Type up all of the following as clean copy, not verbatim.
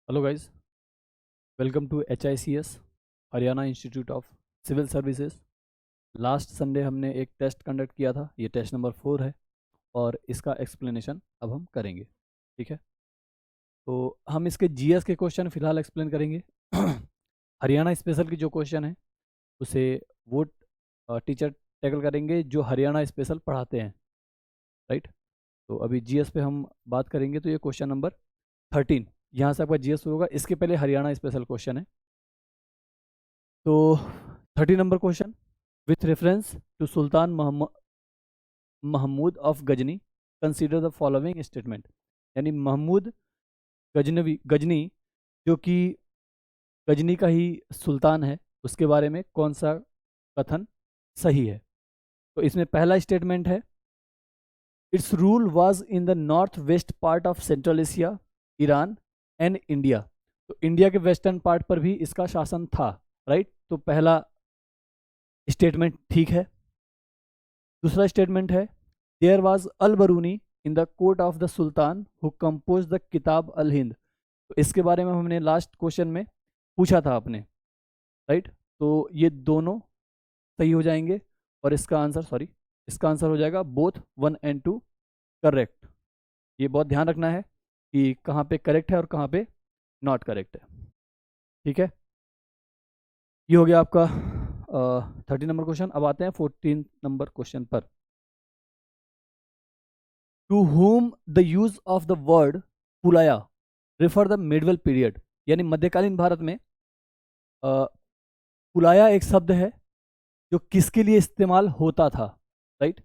Hello guys, welcome to HICS Haryana institute of civil services. Last Sunday हमने एक test conduct किया था, ये टेस्ट नंबर 4 है और इसका एक्सप्लेनेशन अब हम करेंगे। ठीक है, तो हम इसके GS के क्वेश्चन फिलहाल एक्सप्लेन करेंगे। हरियाणा स्पेशल की जो क्वेश्चन है उसे वो टीचर टैकल करेंगे जो हरियाणा स्पेशल पढ़ाते हैं, राइट। तो अभी GS पे हम बात करेंगे, तो ये क्वेश्चन नंबर 13 यहाँ से आपका GS शुरू होगा। इसके पहले हरियाणा स्पेशल क्वेश्चन है। तो 30 number question, with reference to sultan Mahmud of Ghazni consider the following statement. यानी महमूद गजनी जो कि गजनी का ही सुल्तान है, उसके बारे में कौन सा कथन सही है। तो इसमें पहला स्टेटमेंट है, it's rule was in the north west part of central Asia, Iran and India. तो इंडिया के वेस्टर्न पार्ट पर भी इसका शासन था, राइट। तो पहला स्टेटमेंट ठीक है। दूसरा स्टेटमेंट है, there was Al Biruni in the court of the sultan who compose the Kitab Al Hind. तो इसके बारे में हमने लास्ट क्वेश्चन में पूछा था आपने, राइट। तो ये दोनों सही हो जाएंगे और इसका आंसर हो जाएगा बोथ 1 and 2 करेक्ट। ये बहुत ध्यान रखना है कि कहाँ पे करेक्ट है और कहाँ पे नॉट करेक्ट है। ठीक है, ये हो गया आपका 30 नंबर क्वेश्चन। अब आते हैं 14 नंबर क्वेश्चन पर। To whom the use of the word Pulaya refer the medieval period. यानी मध्यकालीन भारत में पुलाया एक शब्द है जो किसके लिए इस्तेमाल होता था, right.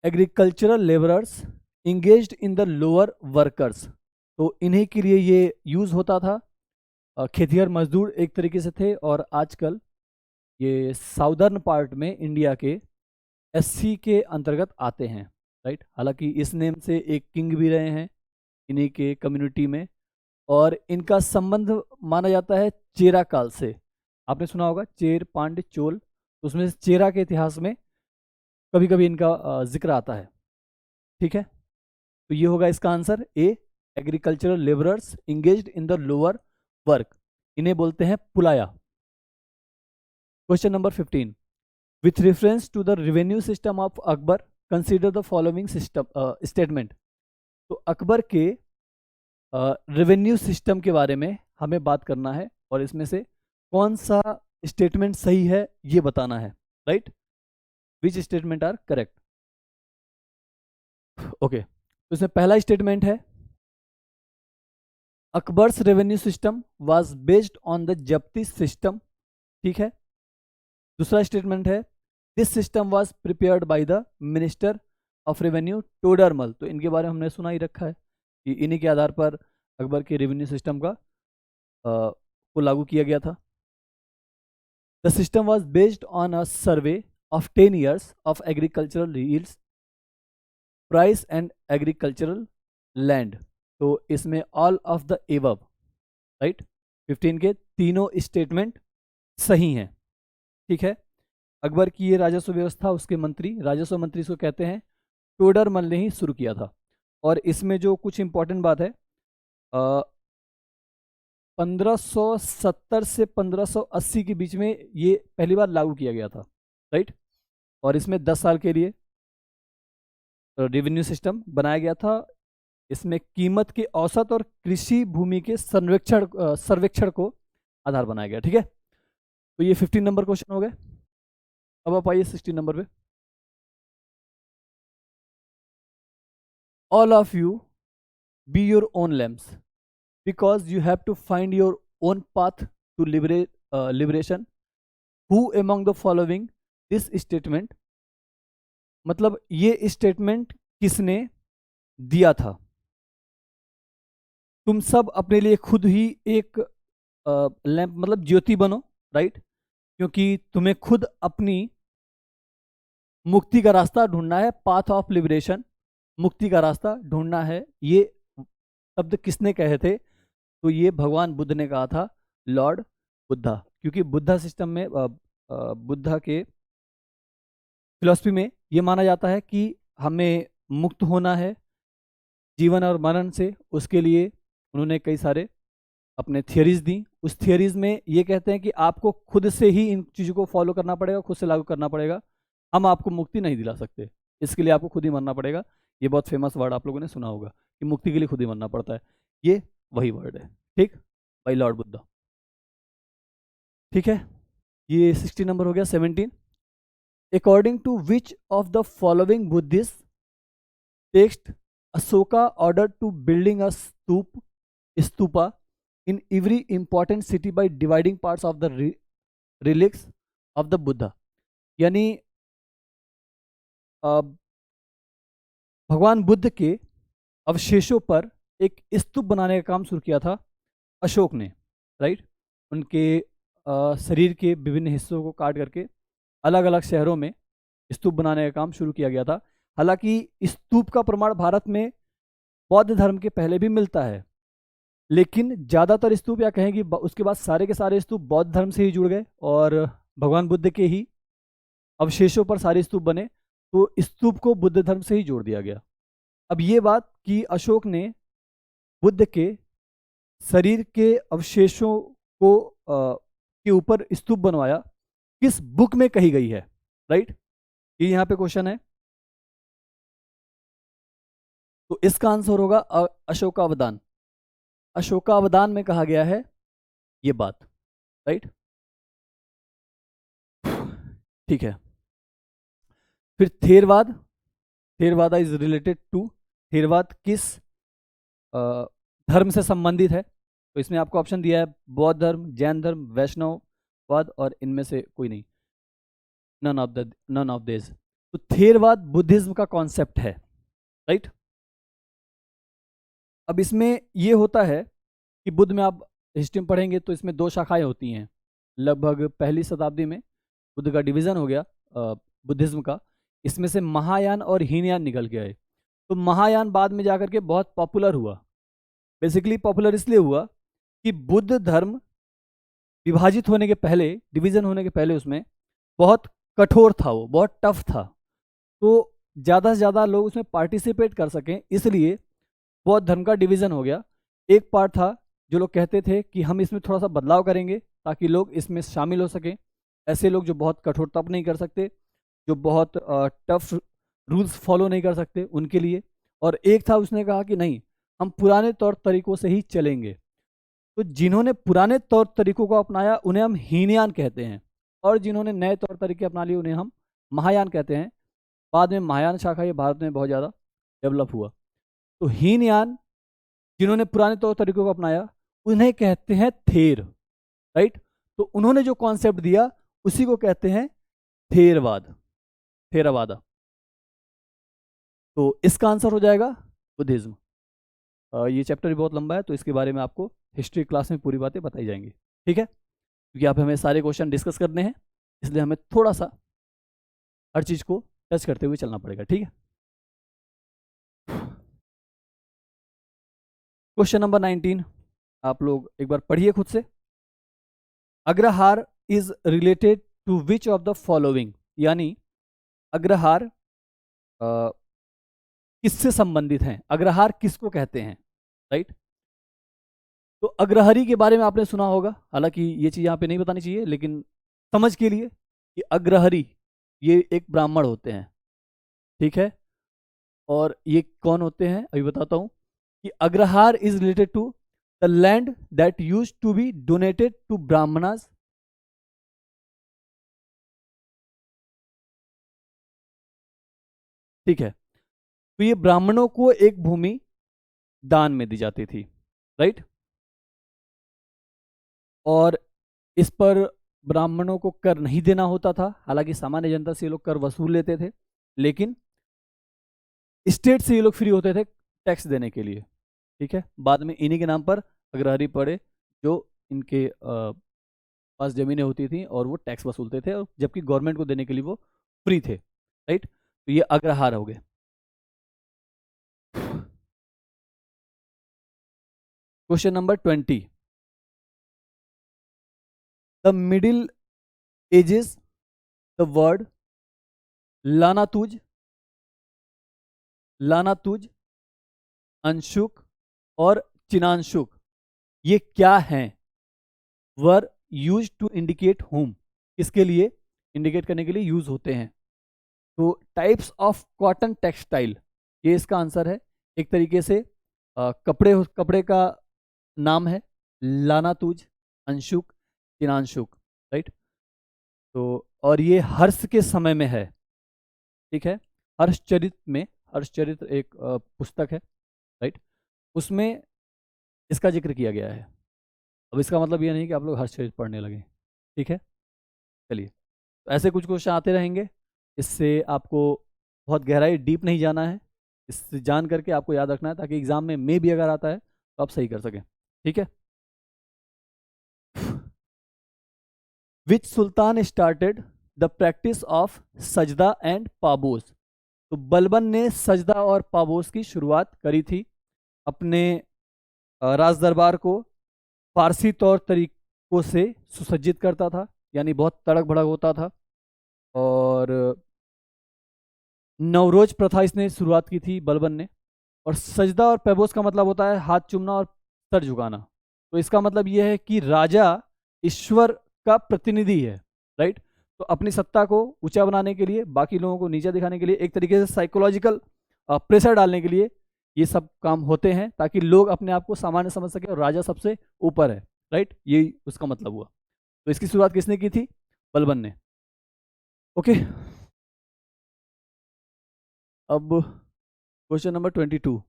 Agricultural labourers engaged in the lower workers. तो इन्हीं के लिए ये यूज होता था। खेतिहर मजदूर एक तरीके से थे, और आजकल ये साउदर्न पार्ट में इंडिया के SC के अंतर्गत आते हैं, राइट। हालांकि इस नेम से एक किंग भी रहे हैं इन्हीं के कम्युनिटी में, और इनका संबंध माना जाता है चेरा काल से। आपने सुना होगा चेर पांड्य चोल, तो उसमें से चेरा के इतिहास में कभी कभी इनका जिक्र आता है। ठीक है, तो ये होगा इसका answer A, agricultural labourers engaged in the lower work, इन्हें बोलते हैं Pulaya. Question number 15, with reference to the revenue system of Akbar consider the following system statement. तो अकबर के रेवेन्यू सिस्टम के बारे में हमें बात करना है, और इसमें से कौन सा स्टेटमेंट सही है ये बताना है, right. Which statement are correct. Okay, तो इसमें पहला स्टेटमेंट है, Akbar's revenue system was based on the zabti system. ठीक है। दूसरा स्टेटमेंट है, this system was prepared by the minister of revenue Todarmal. तो इनके बारे में हमने सुना ही रखा है कि इन्हीं के आधार पर अकबर के रेवेन्यू सिस्टम को लागू किया गया था। The system was based on a survey of 10 years of agricultural yields, price and agricultural land. तो इसमें all of the above, right. 15 के तीनों स्टेटमेंट सही हैं। ठीक है, अकबर की ये राजस्व व्यवस्था उसके मंत्री, राजस्व मंत्री इसको कहते हैं, टोडरमल ने ही शुरू किया था। और इसमें जो कुछ इंपॉर्टेंट बात है, 1570 से 1580 के बीच में ये पहली बार लागू किया गया था, राइट। और इसमें 10 साल के लिए रेवेन्यू सिस्टम बनाया गया था। इसमें कीमत के औसत और कृषि भूमि के सर्वेक्षण को आधार बनाया गया। ठीक है, तो ये 15 नंबर क्वेश्चन हो गए। अब आप आइए 16 नंबर पे। All of you be your own lamps because you have to find your own path to liberation. Who among the following this statement. मतलब ये स्टेटमेंट किसने दिया था। तुम सब अपने लिए खुद ही एक लैंप मतलब ज्योति बनो, राइट। क्योंकि तुम्हें खुद अपनी मुक्ति का रास्ता ढूंढना है, पाथ ऑफ लिबरेशन, मुक्ति का रास्ता ढूंढना है। ये शब्द किसने कहे थे, तो ये भगवान बुद्ध ने कहा था, लॉर्ड बुद्धा। क्योंकि बुद्धा सिस्टम में बुद्धा के फिलॉसफी में ये माना जाता है कि हमें मुक्त होना है जीवन और मरण से। उसके लिए उन्होंने कई सारे अपने थियरीज दी। उस थियरीज में ये कहते हैं कि आपको खुद से ही इन चीज़ों को फॉलो करना पड़ेगा, खुद से लागू करना पड़ेगा, हम आपको मुक्ति नहीं दिला सकते, इसके लिए आपको खुद ही मरना पड़ेगा। ये बहुत फेमस वर्ड आप लोगों ने सुना होगा कि मुक्ति के लिए खुद ही मरना पड़ता है, ये वही वर्ड है, ठीक, बाई लॉर्ड बुद्धा। ठीक है, ये 60 नंबर हो गया। 17, according to which of the following Buddhist text Ashoka order to building a stupa in every important city by dividing parts of the relics of the Buddha। यानी भगवान बुद्ध के अवशेषों पर एक स्तूप बनाने का काम शुरू किया था अशोक ने, राइट। उनके शरीर के विभिन्न हिस्सों को काट करके अलग अलग शहरों में स्तूप बनाने का काम शुरू किया गया था। हालांकि स्तूप का प्रमाण भारत में बौद्ध धर्म के पहले भी मिलता है, लेकिन ज़्यादातर स्तूप या कहें कि उसके बाद सारे के सारे स्तूप बौद्ध धर्म से ही जुड़ गए और भगवान बुद्ध के ही अवशेषों पर सारे स्तूप बने, तो स्तूप को बुद्ध धर्म से ही जोड़ दिया गया। अब ये बात कि अशोक ने बुद्ध के शरीर के अवशेषों को के ऊपर स्तूप बनवाया, किस बुक में कही गई है, राइट, ये यहाँ पे क्वेश्चन है। तो इसका आंसर होगा अशोकावदान। अशोकावदान में कहा गया है ये बात, राइट। ठीक है, फिर Theravada, Theravada is related to, Theravada किस धर्म से संबंधित है? तो इसमें आपको ऑप्शन दिया है बौद्ध धर्म, जैन धर्म, वैष्णववाद और इनमें से कोई नहीं, नन ऑफ दिस। तो थेरवाद बुद्धिज्म का कॉन्सेप्ट है, राइट। अब इसमें ये होता है कि बुद्ध में आप हिस्ट्री में पढ़ेंगे तो इसमें दो शाखाएं होती हैं। लगभग पहली शताब्दी में बुद्ध का डिवीज़न हो गया बुद्धिज्म का, इसमें से महायान और हीनयान निकल के आए। तो महायान बाद में जाकर के बहुत पॉपुलर हुआ। बेसिकली पॉपुलर इसलिए हुआ कि बुद्ध धर्म विभाजित होने के पहले, डिवीज़न होने के पहले उसमें बहुत कठोर था, वो बहुत टफ था, तो ज़्यादा से ज़्यादा लोग उसमें पार्टिसिपेट कर सकें, इसलिए बौद्ध धर्म का डिवीज़न हो गया। एक पार्ट था जो लोग कहते थे कि हम इसमें थोड़ा सा बदलाव करेंगे ताकि लोग इसमें शामिल हो सकें, ऐसे लोग जो बहुत कठोर तप नहीं कर सकते, जो बहुत टफ रूल्स फॉलो नहीं कर सकते, उनके लिए। और एक था उसने कहा कि नहीं, हम पुराने तौर तरीकों से ही चलेंगे। तो जिन्होंने पुराने तौर तरीकों को अपनाया उन्हें हम हीनयान कहते हैं, और जिन्होंने नए तौर तरीके अपना लिए उन्हें हम महायान कहते हैं। बाद में महायान शाखा ये भारत में बहुत ज़्यादा डेवलप हुआ। तो हीनयान जिन्होंने पुराने तौर तरीकों को अपनाया उन्हें कहते हैं थेर, राइट। तो उन्होंने जो कॉन्सेप्ट दिया उसी को कहते हैं थेरवाद, थेरावादा। तो इसका आंसर हो जाएगा बुद्धिज्म। ये चैप्टर भी बहुत लंबा है तो इसके बारे में आपको हिस्ट्री क्लास में पूरी बातें बताई जाएंगी, ठीक है, क्योंकि आप हमें सारे क्वेश्चन डिस्कस करने हैं, इसलिए हमें थोड़ा सा हर चीज़ को टच करते हुए चलना पड़ेगा, ठीक है। क्वेश्चन नंबर 19 आप लोग एक बार पढ़िए खुद से। Agrahara is related to which of the following, यानी अग्रहार किससे संबंधित हैं, अग्रहार किसको कहते हैं, राइट। तो अग्रहरी के बारे में आपने सुना होगा, हालांकि ये चीज़ यहाँ पे नहीं बतानी चाहिए, लेकिन समझ के लिए कि अग्रहरी ये एक ब्राह्मण होते हैं, ठीक है। और ये कौन होते हैं अभी बताता हूँ कि Agrahara is related to the land that used to be donated to Brahmanas, ठीक है। तो ये ब्राह्मणों को एक भूमि दान में दी जाती थी, राइट। और इस पर ब्राह्मणों को कर नहीं देना होता था, हालांकि सामान्य जनता से ये लोग कर वसूल लेते थे, लेकिन स्टेट से ये लोग फ्री होते थे टैक्स देने के लिए, ठीक है। बाद में इन्हीं के नाम पर अग्रहारी पड़े, जो इनके पास जमीनें होती थी और वो टैक्स वसूलते थे, और जबकि गवर्नमेंट को देने के लिए वो फ्री थे, राइट। तो ये अग्रहार हो गए। Question number 20, the middle ages, the word लानातुज, लानातुज, अंशुक और चिनांशुक, ये क्या हैं? Were used to indicate whom, किसके लिए? इंडिकेट करने के लिए यूज होते हैं। तो टाइप्स ऑफ कॉटन टेक्सटाइल, ये इसका आंसर है। एक तरीके से कपड़े का नाम है लानातूज, अंशुक, चिनांशुक, राइट। तो और ये हर्ष के समय में है, ठीक है। हर्षचरित्र एक पुस्तक है, राइट, उसमें इसका जिक्र किया गया है। अब इसका मतलब ये नहीं कि आप लोग हर्षचरित्र पढ़ने लगे, ठीक है। चलिए, तो ऐसे कुछ क्वेश्चन आते रहेंगे, इससे आपको बहुत गहराई डीप नहीं जाना है, इससे जान करके आपको याद रखना है, ताकि एग्जाम में भी अगर आता है तो आप सही कर सकें, ठीक है। विच सुल्तान स्टार्टेड द प्रैक्टिस ऑफ सजदा एंड पाबोस? तो बलबन ने सजदा और पाबोस की शुरुआत करी थी। अपने राज दरबार को फारसी तौर तरीकों से सुसज्जित करता था, यानी बहुत तड़क भड़क होता था। और नवरोज प्रथा इसने शुरुआत की थी बलबन ने। और सजदा और पैबोस का मतलब होता है हाथ चूमना और सर झुकाना। तो इसका मतलब यह है कि राजा ईश्वर का प्रतिनिधि है, राइट। तो अपनी सत्ता को ऊंचा बनाने के लिए, बाकी लोगों को नीचा दिखाने के लिए, एक तरीके से साइकोलॉजिकल प्रेशर डालने के लिए ये सब काम होते हैं, ताकि लोग अपने आप को सामान्य समझ सके और राजा सबसे ऊपर है, राइट। यही उसका मतलब हुआ। तो इसकी शुरुआत किसने की थी? बलबन ने। ओके, अब क्वेश्चन नंबर 22।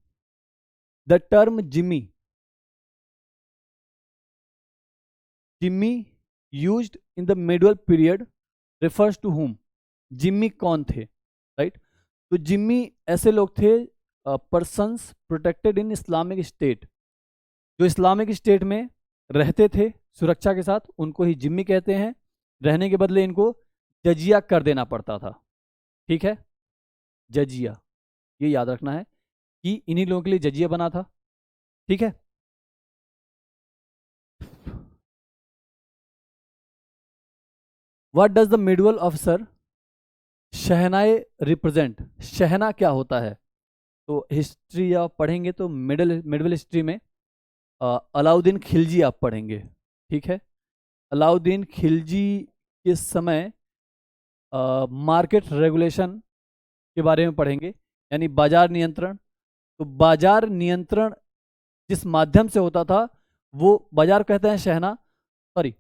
द टर्म जिम्मी used in the medieval period refers to whom? जिम्मी कौन थे, राइट। तो जिम्मी ऐसे लोग थे, persons protected in Islamic state, जो इस्लामिक स्टेट में रहते थे सुरक्षा के साथ, उनको ही जिम्मी कहते हैं। रहने के बदले इनको जजिया कर देना पड़ता था, ठीक है। जजिया, ये याद रखना है कि इन्हीं लोगों के लिए जजिया बना था, ठीक है। What does the medieval officer Shahna represent? शहना क्या होता है? तो हिस्ट्री आप पढ़ेंगे तो मिडिवल हिस्ट्री में अलाउद्दीन खिलजी आप पढ़ेंगे, ठीक है। अलाउद्दीन खिलजी के समय मार्केट रेगुलेशन के बारे में पढ़ेंगे, यानी बाजार नियंत्रण। तो बाजार नियंत्रण जिस माध्यम से होता था, वो बाजार कहते हैं शहना, सॉरी,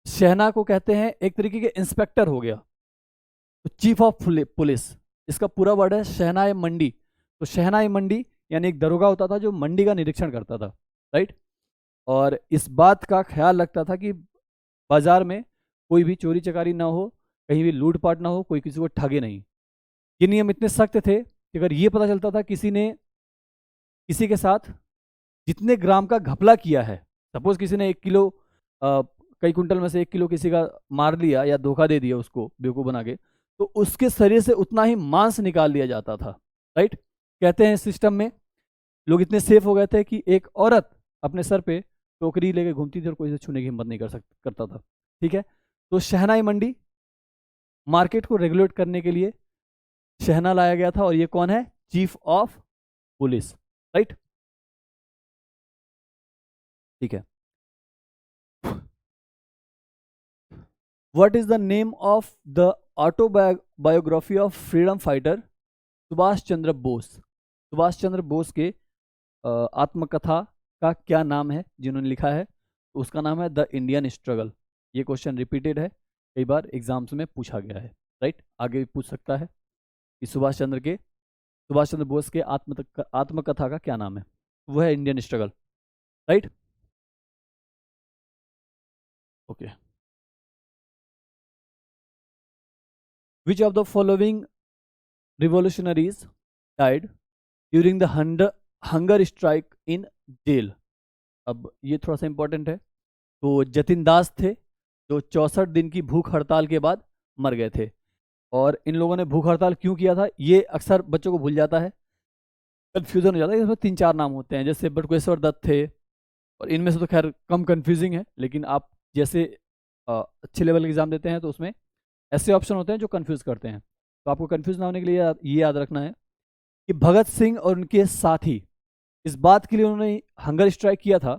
शहना को कहते हैं एक तरीके के इंस्पेक्टर हो गया। तो चीफ ऑफ पुलिस, इसका पूरा वर्ड है शहनाई मंडी। तो शहनाई मंडी यानी एक दरोगा होता था जो मंडी का निरीक्षण करता था, राइट। और इस बात का ख्याल रखता था कि बाजार में कोई भी चोरी चकारी ना हो, कहीं भी लूटपाट ना हो, कोई किसी को ठगे नहीं। ये नियम इतने सख्त थे कि अगर ये पता चलता था किसी ने किसी के साथ जितने ग्राम का घपला किया है, सपोज किसी ने 1 किलो कई कुंटल में से 1 किलो किसी का मार लिया या धोखा दे दिया उसको बेवकूफ़ बना के, तो उसके शरीर से उतना ही मांस निकाल लिया जाता था, राइट। कहते हैं सिस्टम में लोग इतने सेफ हो गए थे कि एक औरत अपने सर पे टोकरी लेके घूमती थी और कोई से छूने की हिम्मत नहीं करता था, ठीक है। तो शहनाई मंडी मार्केट को रेगुलेट करने के लिए शहना लाया गया था, और ये कौन है? चीफ ऑफ पुलिस, राइट, ठीक है। What is the name of the autobiography of freedom fighter Subhash Chandra Bose? Subhash Chandra Bose के आत्मकथा का क्या नाम है जिन्होंने लिखा है? तो उसका नाम है द इंडियन स्ट्रगल। ये क्वेश्चन रिपीटेड है, कई बार एग्जाम्स में पूछा गया है, राइट। आगे भी पूछ सकता है कि सुभाष चंद्र बोस के आत्मकथा का क्या नाम है? वो है Indian struggle, right, okay. Which of the following revolutionaries died during the hunger strike in jail? अब ये थोड़ा सा इंपॉर्टेंट है। तो जतिन दास थे, जो 64 दिन की भूख हड़ताल के बाद मर गए थे। और इन लोगों ने भूख हड़ताल क्यों किया था, ये अक्सर बच्चों को भूल जाता है, कन्फ्यूजन हो जाता है। इसमें 3-4 नाम होते हैं, जैसे बटुकेश्वर दत्त थे, और इनमें से तो खैर कम कन्फ्यूजिंग है, लेकिन आप जैसे अच्छे लेवल के एग्जाम देते हैं तो उसमें ऐसे ऑप्शन होते हैं जो कन्फ्यूज करते हैं। तो आपको कन्फ्यूज ना होने के लिए ये याद रखना है कि भगत सिंह और उनके साथी इस बात के लिए उन्होंने हंगर स्ट्राइक किया था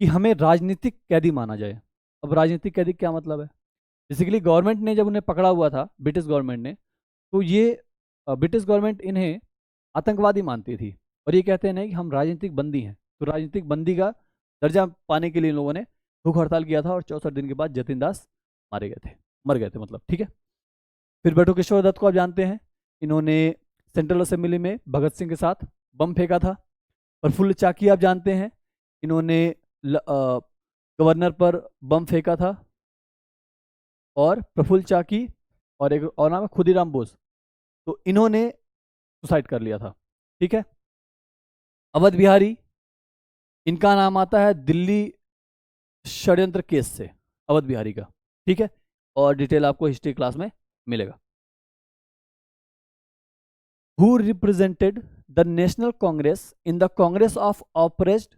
कि हमें राजनीतिक कैदी माना जाए। अब राजनीतिक कैदी क्या मतलब है? बेसिकली गवर्नमेंट ने जब उन्हें पकड़ा हुआ था, ब्रिटिश गवर्नमेंट ने, तो ये ब्रिटिश गवर्नमेंट इन्हें आतंकवादी मानती थी और ये कहते हैं ना कि हम राजनीतिक बंदी हैं। तो राजनीतिक बंदी का दर्जा पाने के लिए इन लोगों ने भूख हड़ताल किया था और 64 दिन के बाद जतिन दास मारे गए थे, मर गए थे मतलब, ठीक है। फिर बटुकेश्वर दत्त को आप जानते हैं, इन्होंने सेंट्रल असेंबली में भगत सिंह के साथ बम फेंका था। प्रफुल्ल चाकी आप जानते हैं, इन्होंने गवर्नर पर बम फेंका था। और प्रफुल्ल चाकी और एक और नाम है खुदीराम बोस, तो इन्होंने सुसाइड कर लिया था, ठीक है। अवध बिहारी, इनका नाम आता है दिल्ली षड्यंत्र केस से, अवध बिहारी का, ठीक है। और डिटेल आपको हिस्ट्री क्लास में मिलेगा। Who represented the national Congress in the Congress of oppressed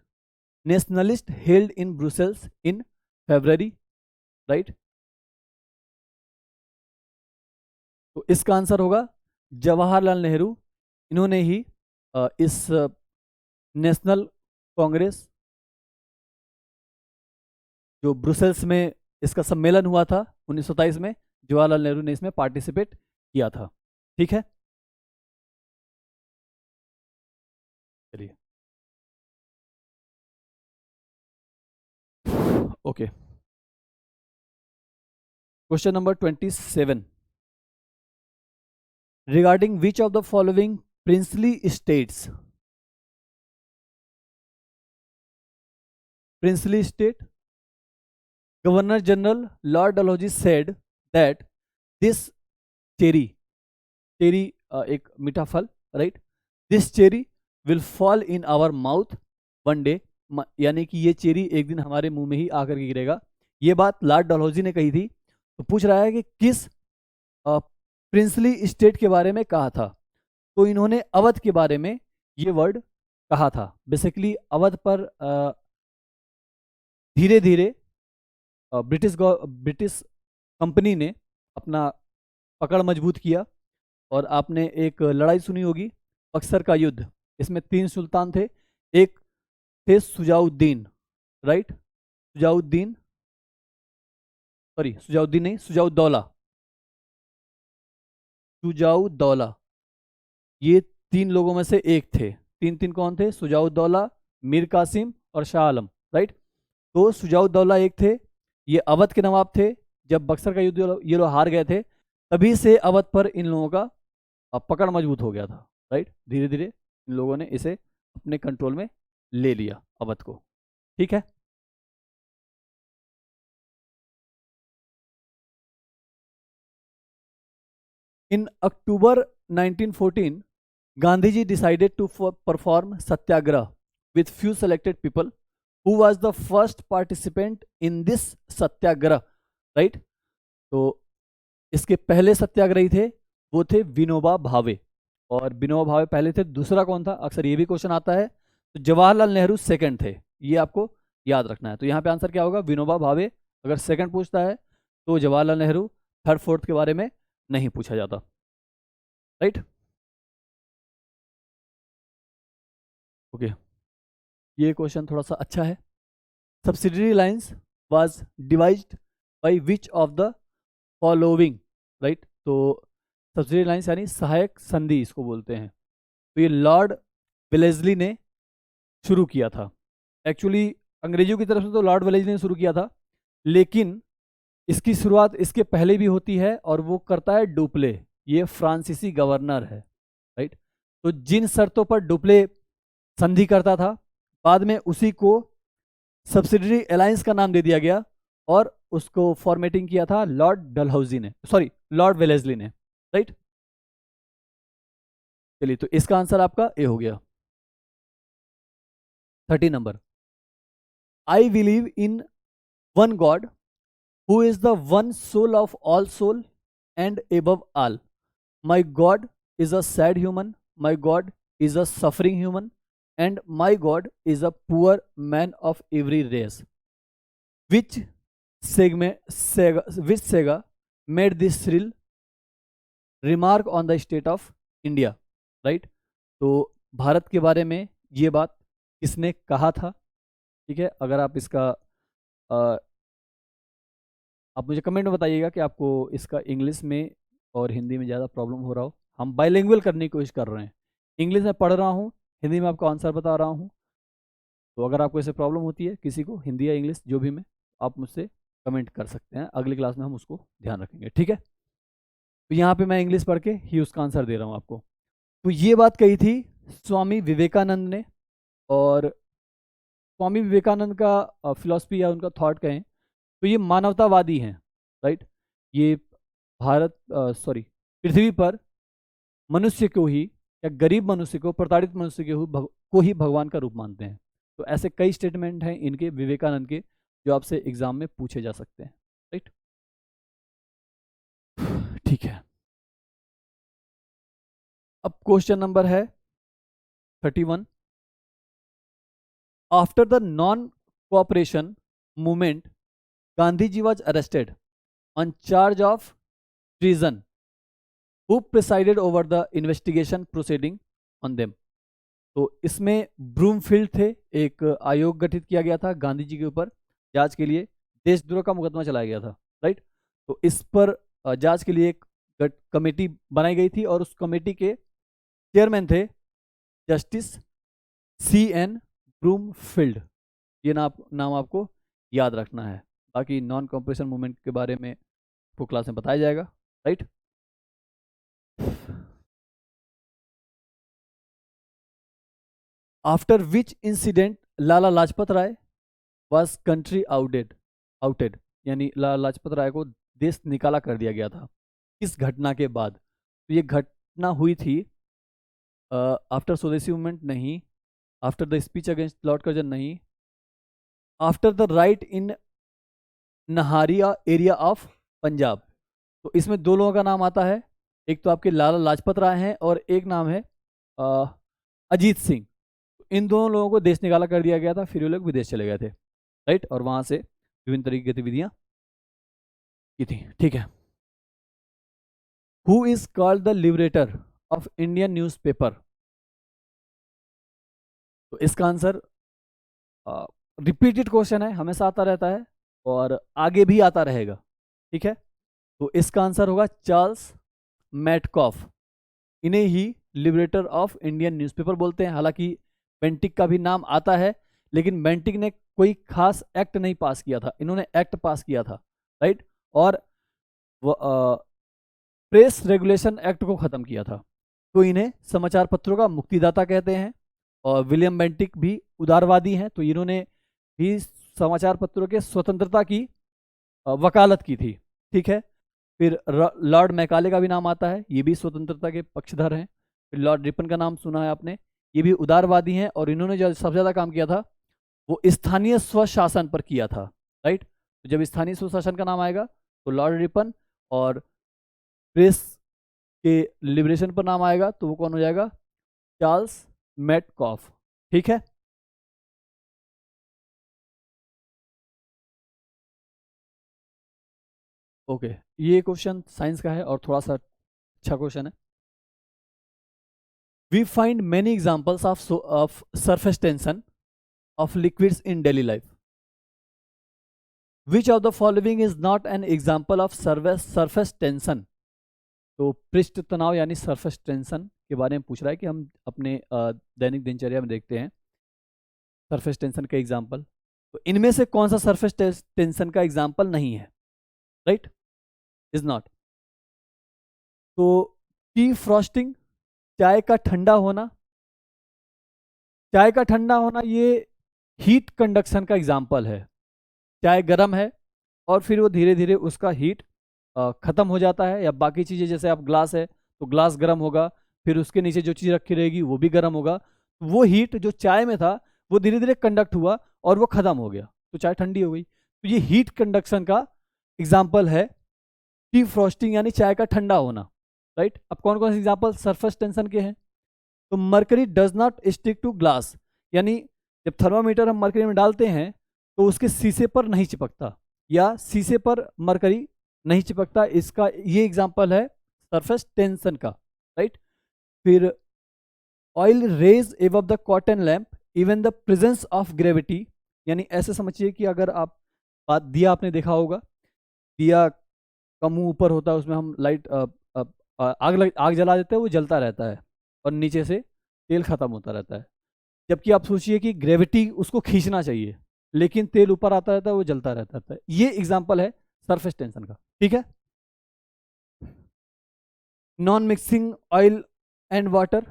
nationalist held in Brussels in February, right. तो इसका आंसर होगा जवाहरलाल नेहरू। इन्होंने ही इस नेशनल कांग्रेस जो ब्रुसेल्स में इसका सम्मेलन हुआ था 1927 में, जवाहरलाल नेहरू ने इसमें पार्टिसिपेट किया था, ठीक है। चलिए, okay, question number 27, regarding which of the following princely states, princely state, governor general lord Dalhousie said that this cherry, cherry एक मीठा फल, right, this cherry will fall in our mouth one day, यानी कि ये चेरी एक दिन हमारे मुंह में ही आकर के गिरेगा। ये बात लॉर्ड डलहौजी ने कही थी। तो पूछ रहा है कि किस प्रिंसली स्टेट के बारे में कहा था? तो इन्होंने अवध के बारे में ये वर्ड कहा था। बेसिकली अवध पर धीरे धीरे ब्रिटिश कंपनी ने अपना पकड़ मजबूत किया। और आपने एक लड़ाई सुनी होगी, बक्सर का युद्ध, इसमें 3 सुल्तान थे। एक थे सुजाउद्दीन, राइट, सुजाउद्दीन, सॉरी सुजाउद्दीन नहीं, सुजाउद्दौला, सुजाउद्दौला, ये 3 लोगों में से एक थे। 3 कौन थे? सुजाउद्दौला, मीर कासिम और शाह आलम, राइट। तो सुजाउद्दौला एक थे, ये अवध के नवाब थे। जब बक्सर का युद्ध ये लोग हार गए थे, तभी से अवध पर इन लोगों का पकड़ मजबूत हो गया था, राइट। धीरे धीरे इन लोगों ने इसे अपने कंट्रोल में ले लिया, अवध को, ठीक है। इन अक्टूबर 1914 Gandhiji decided to perform satyagraha with few selected people. Who was the first participant in this satyagraha? Right? तो इसके पहले सत्याग्रही थे वो थे विनोबा भावे, और विनोबा भावे पहले थे। दूसरा कौन था? अक्सर ये भी क्वेश्चन आता है। तो जवाहरलाल नेहरू सेकंड थे, ये आपको याद रखना है। तो यहाँ पे आंसर क्या होगा? विनोबा भावे। अगर सेकंड पूछता है तो जवाहरलाल नेहरू, थर्ड फोर्थ के बारे में नहीं पूछा जाता, राइट। ओके, ये क्वेश्चन थोड़ा सा अच्छा है। Subsidiary lines was devised by which of the following, right. तो सब्सिडरी लाइन्स यानी सहायक संधि इसको बोलते हैं। तो ये लॉर्ड वेलेस्ली ने शुरू किया था। एक्चुअली अंग्रेजों की तरफ से तो लॉर्ड वेलेस्ली ने शुरू किया था, लेकिन इसकी शुरुआत इसके पहले भी होती है और वो करता है डुप्ले। ये फ्रांसीसी गवर्नर है, राइट। तो जिन शर्तों पर डुप्ले संधि करता था, बाद में उसी को सब्सिडरी अलायंस का नाम दे दिया गया और उसको फॉर्मेटिंग किया था लॉर्ड डलहौजी ने, सॉरी लॉर्ड वेलेस्ली ने, राइट। चलिए, तो इसका आंसर आपका ए हो गया। 30 number, I believe in one God who is the one soul of all soul and above all. My God is a sad human, my God is a suffering human, and my God is a poor man of every race. Which Sega made this shrill remark on the state of India, right? तो भारत के बारे में ये बात किसने कहा था? ठीक है, अगर आप इसका आप मुझे कमेंट में बताइएगा कि आपको इसका इंग्लिश में और हिंदी में ज़्यादा प्रॉब्लम हो रहा हो। हम बाइलिंगुअल करने की कोशिश कर रहे हैं, इंग्लिश में पढ़ रहा हूँ, हिंदी में आपको आंसर बता रहा हूँ। तो अगर आपको ऐसे प्रॉब्लम होती है किसी को, हिंदी या इंग्लिश जो भी में, आप मुझसे कमेंट कर सकते हैं, अगली क्लास में हम उसको ध्यान रखेंगे। ठीक है, तो यहाँ पे मैं इंग्लिश पढ़ के ही उसका आंसर दे रहा हूँ आपको। तो ये बात कही थी स्वामी विवेकानंद ने, और स्वामी विवेकानंद का फिलॉसफी या उनका थॉट कहें तो ये मानवतावादी हैं, राइट। ये भारत पृथ्वी पर मनुष्य को ही, या गरीब मनुष्य को, प्रताड़ित मनुष्य को ही भगवान का रूप मानते हैं। तो ऐसे कई स्टेटमेंट हैं इनके, विवेकानंद के, जो आपसे एग्जाम में पूछे जा सकते हैं, राइट। ठीक है, अब क्वेश्चन नंबर है 31। After the non cooperation movement, Gandhi ji was arrested on charge of treason. Who presided over the investigation proceeding on them? तो इसमें ब्रूमफील्ड थे, एक आयोग गठित किया गया था गांधी जी के ऊपर जांच के लिए, देशद्रोह का मुकदमा चलाया गया था, राइट। तो इस पर जांच के लिए एक कमेटी बनाई गई थी, और उस कमेटी के चेयरमैन थे जस्टिस C.N. ब्रूमफील्ड। ये नाम आपको याद रखना है, बाकी नॉन कॉपरेशन मूवमेंट के बारे में आपको क्लास में बताया जाएगा, right. After which incident Lala Lajpat Rai was country outed, यानी लाला लाजपत राय को देश निकाला कर दिया गया था, किस घटना के बाद? तो ये घटना हुई थी आफ्टर स्वदेशी मूवमेंट नहीं, after the speech against lord Curzon नहीं, आफ्टर द राइट इन नहारिया एरिया ऑफ पंजाब। तो इसमें दो लोगों का नाम आता है, एक तो आपके लाला लाजपत राय हैं और एक नाम है अजीत सिंह। इन दोनों लोगों को देश निकाला कर दिया गया था, फिर वो लोग विदेश चले गए थे, राइट, और वहां से विभिन्न तरह की गतिविधियां की थी। ठीक है, who is called the liberator of Indian newspaper? तो इसका आंसर रिपीटेड क्वेश्चन है, हमेशा आता रहता है और आगे भी आता रहेगा, ठीक है। तो इसका आंसर होगा चार्ल्स मैटकॉफ। इन्हें ही लिबरेटर ऑफ इंडियन न्यूज़पेपर बोलते हैं। हालांकि बेंटिक का भी नाम आता है, लेकिन बेंटिक ने कोई खास एक्ट नहीं पास किया था, इन्होंने एक्ट पास किया था, राइट, और प्रेस रेगुलेशन एक्ट को खत्म किया था। तो इन्हें समाचार पत्रों का मुक्तिदाता कहते हैं। और विलियम बेंटिक भी उदारवादी हैं, तो इन्होंने भी समाचार पत्रों के स्वतंत्रता की वकालत की थी, ठीक है। फिर लॉर्ड मैकाले का भी नाम आता है, ये भी स्वतंत्रता के पक्षधर हैं। फिर लॉर्ड रिपन का नाम सुना है आपने, ये भी उदारवादी हैं, और इन्होंने जो सबसे ज़्यादा काम किया था वो स्थानीय स्वशासन पर किया था, राइट। तो जब स्थानीय स्वशासन का नाम आएगा तो लॉर्ड रिपन, और प्रेस के लिबरेशन पर नाम आएगा तो वो कौन हो जाएगा? चार्ल्स मैटकॉफ, ठीक है। ओके, ये क्वेश्चन साइंस का है और थोड़ा सा अच्छा क्वेश्चन है। We find many examples of surface tension of liquids in daily life. Which of the following is not an example of surface tension? तो पृष्ठ तनाव यानी सरफेस टेंशन के बारे में पूछ रहा है कि हम अपने दैनिक दिनचर्या में देखते हैं सरफेस टेंशन का एग्जाम्पल। तो इनमें से कौन सा सरफेस टेंशन का एग्जाम्पल नहीं है? Right, is not. तो टी फ्रॉस्टिंग, चाय का ठंडा होना, चाय का ठंडा होना ये हीट कंडक्शन का एग्जाम्पल है। चाय गर्म है और फिर वो धीरे धीरे उसका हीट खत्म हो जाता है, या बाकी चीज़ें जैसे आप ग्लास है तो ग्लास गर्म होगा, फिर उसके नीचे जो चीज़ रखी रहेगी वो भी गर्म होगा, वो हीट जो चाय में था वो धीरे धीरे कंडक्ट हुआ और वो खत्म हो गया, तो चाय ठंडी हो गई। तो ये हीट कंडक्शन का एग्जाम्पल है टी फ्रॉस्टिंग यानी चाय का ठंडा होना, राइट। अब कौन कौन से एग्जाम्पल सरफेस टेंशन के हैं? तो mercury does not stick to glass, यानी जब थर्मामीटर हम मरकरी में डालते हैं तो उसके शीशे पर नहीं चिपकता, या शीशे पर मरकरी नहीं चिपकता, इसका ये एग्जाम्पल है सरफेस टेंशन का, राइट। फिर oil raise above the cotton lamp even the presence of gravity, यानी ऐसे समझिए कि अगर आप बात दिया आपने देखा होगा, दिया का मुंह ऊपर होता है, उसमें हम लाइट आग जला देते हैं, वो जलता रहता है और नीचे से तेल खत्म होता रहता है। जबकि आप सोचिए कि ग्रेविटी उसको खींचना चाहिए, लेकिन तेल ऊपर आता रहता है, वो जलता रहता है। ये एग्जाम्पल है सरफेस टेंशन का, ठीक है। Non mixing oil and water,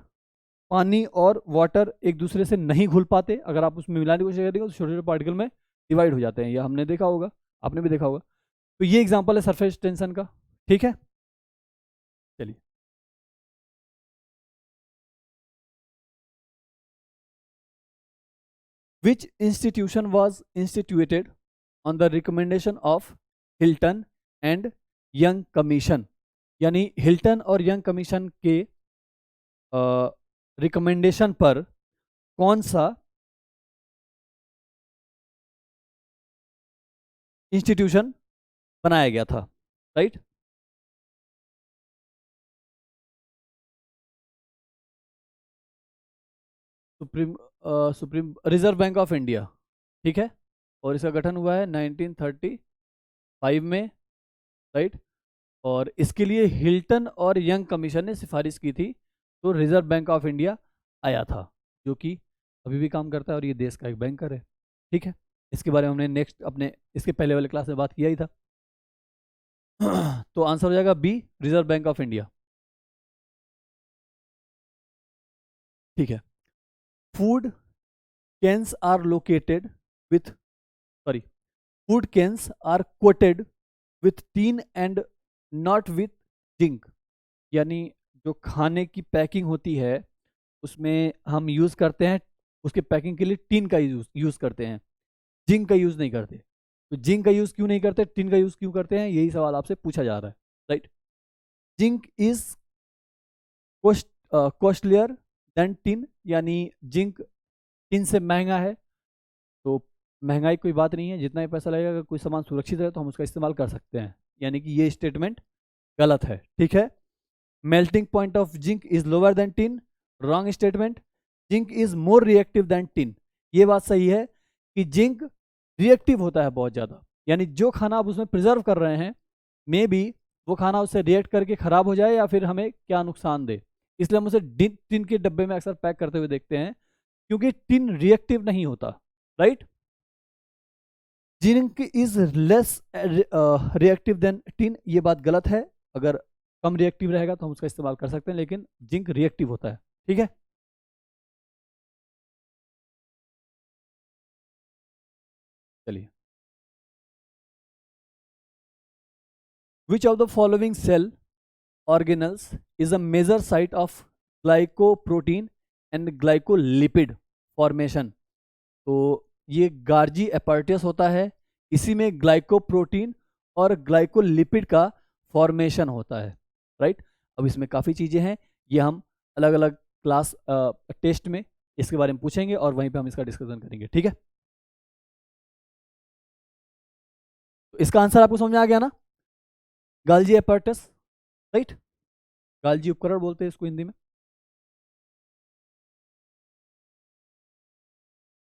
पानी और वाटर एक दूसरे से नहीं घुल पाते, अगर आप उसमें मिलाने की कोशिश करेंगे तो छोटे छोटे पार्टिकल में डिवाइड हो जाते हैं, यह हमने देखा होगा, आपने भी देखा होगा। तो ये एग्जांपल है सरफेस टेंशन का, ठीक है। चलिए, विच institution was instituted on the recommendation of Hilton and young commission, यानी हिल्टन और यंग कमीशन के रिकमेंडेशन पर कौन सा इंस्टीट्यूशन बनाया गया था, right. Supreme supreme reserve Bank of India, ठीक है। और इसका गठन हुआ है 1935 में, राइट। और इसके लिए हिल्टन और यंग कमीशन ने सिफारिश की थी, तो रिजर्व बैंक ऑफ इंडिया आया था, जो कि अभी भी काम करता है और ये देश का एक बैंकर है, ठीक है। इसके बारे में हमने नेक्स्ट अपने इसके पहले वाले क्लास में बात किया ही था। तो आंसर हो जाएगा B, Reserve Bank of India, ठीक है। Food cans are located with sorry food cans are coated with tin and not with zinc, यानी जो खाने की पैकिंग होती है उसमें हम यूज़ करते हैं, उसके पैकिंग के लिए टीन का यूज़ करते हैं, जिंक का यूज़ नहीं करते। तो जिंक का यूज़ क्यों नहीं करते, टिन का यूज़ क्यों करते हैं, यही सवाल आपसे पूछा जा रहा है, right. Zinc is costlier then tin, यानी जिंक टिन से महंगा है। तो महंगाई कोई बात नहीं है, जितना ही पैसा लगेगा, अगर कोई सामान सुरक्षित है तो हम उसका इस्तेमाल कर सकते हैं, यानी कि ये स्टेटमेंट गलत है, ठीक है। Melting point of zinc is lower than tin, wrong statement. Zinc is more reactive than tin, ये बात सही है कि जिंक रिएक्टिव होता है बहुत ज़्यादा, यानी जो खाना आप उसमें प्रिजर्व कर रहे हैं मे बी वो खाना उससे रिएक्ट करके खराब हो जाए या फिर हमें क्या नुकसान दे, इसलिए हम उसे टिन के डब्बे में अक्सर पैक करते हुए देखते हैं, क्योंकि टिन रिएक्टिव नहीं होता, right. Zinc is less reactive than tin, ये बात गलत है। अगर कम रिएक्टिव रहेगा तो हम उसका इस्तेमाल कर सकते हैं, लेकिन जिंक रिएक्टिव होता है, ठीक है। चलिए, which of the following cell organelles is a major site of glycoprotein and glycolipid formation. तो ये गार्जी एपर्टियस होता है, इसी में ग्लाइकोप्रोटीन और ग्लाइकोलिपिड का फॉर्मेशन होता है, राइट। अब इसमें काफ़ी चीज़ें हैं, ये हम अलग अलग क्लास टेस्ट में इसके बारे में पूछेंगे और वहीं पे हम इसका डिस्कशन करेंगे, ठीक है। तो इसका आंसर आपको समझ में आ गया ना, गाल्जी एपर्टस, राइट। गाल्जी उपकरण बोलते हैं इसको हिंदी में।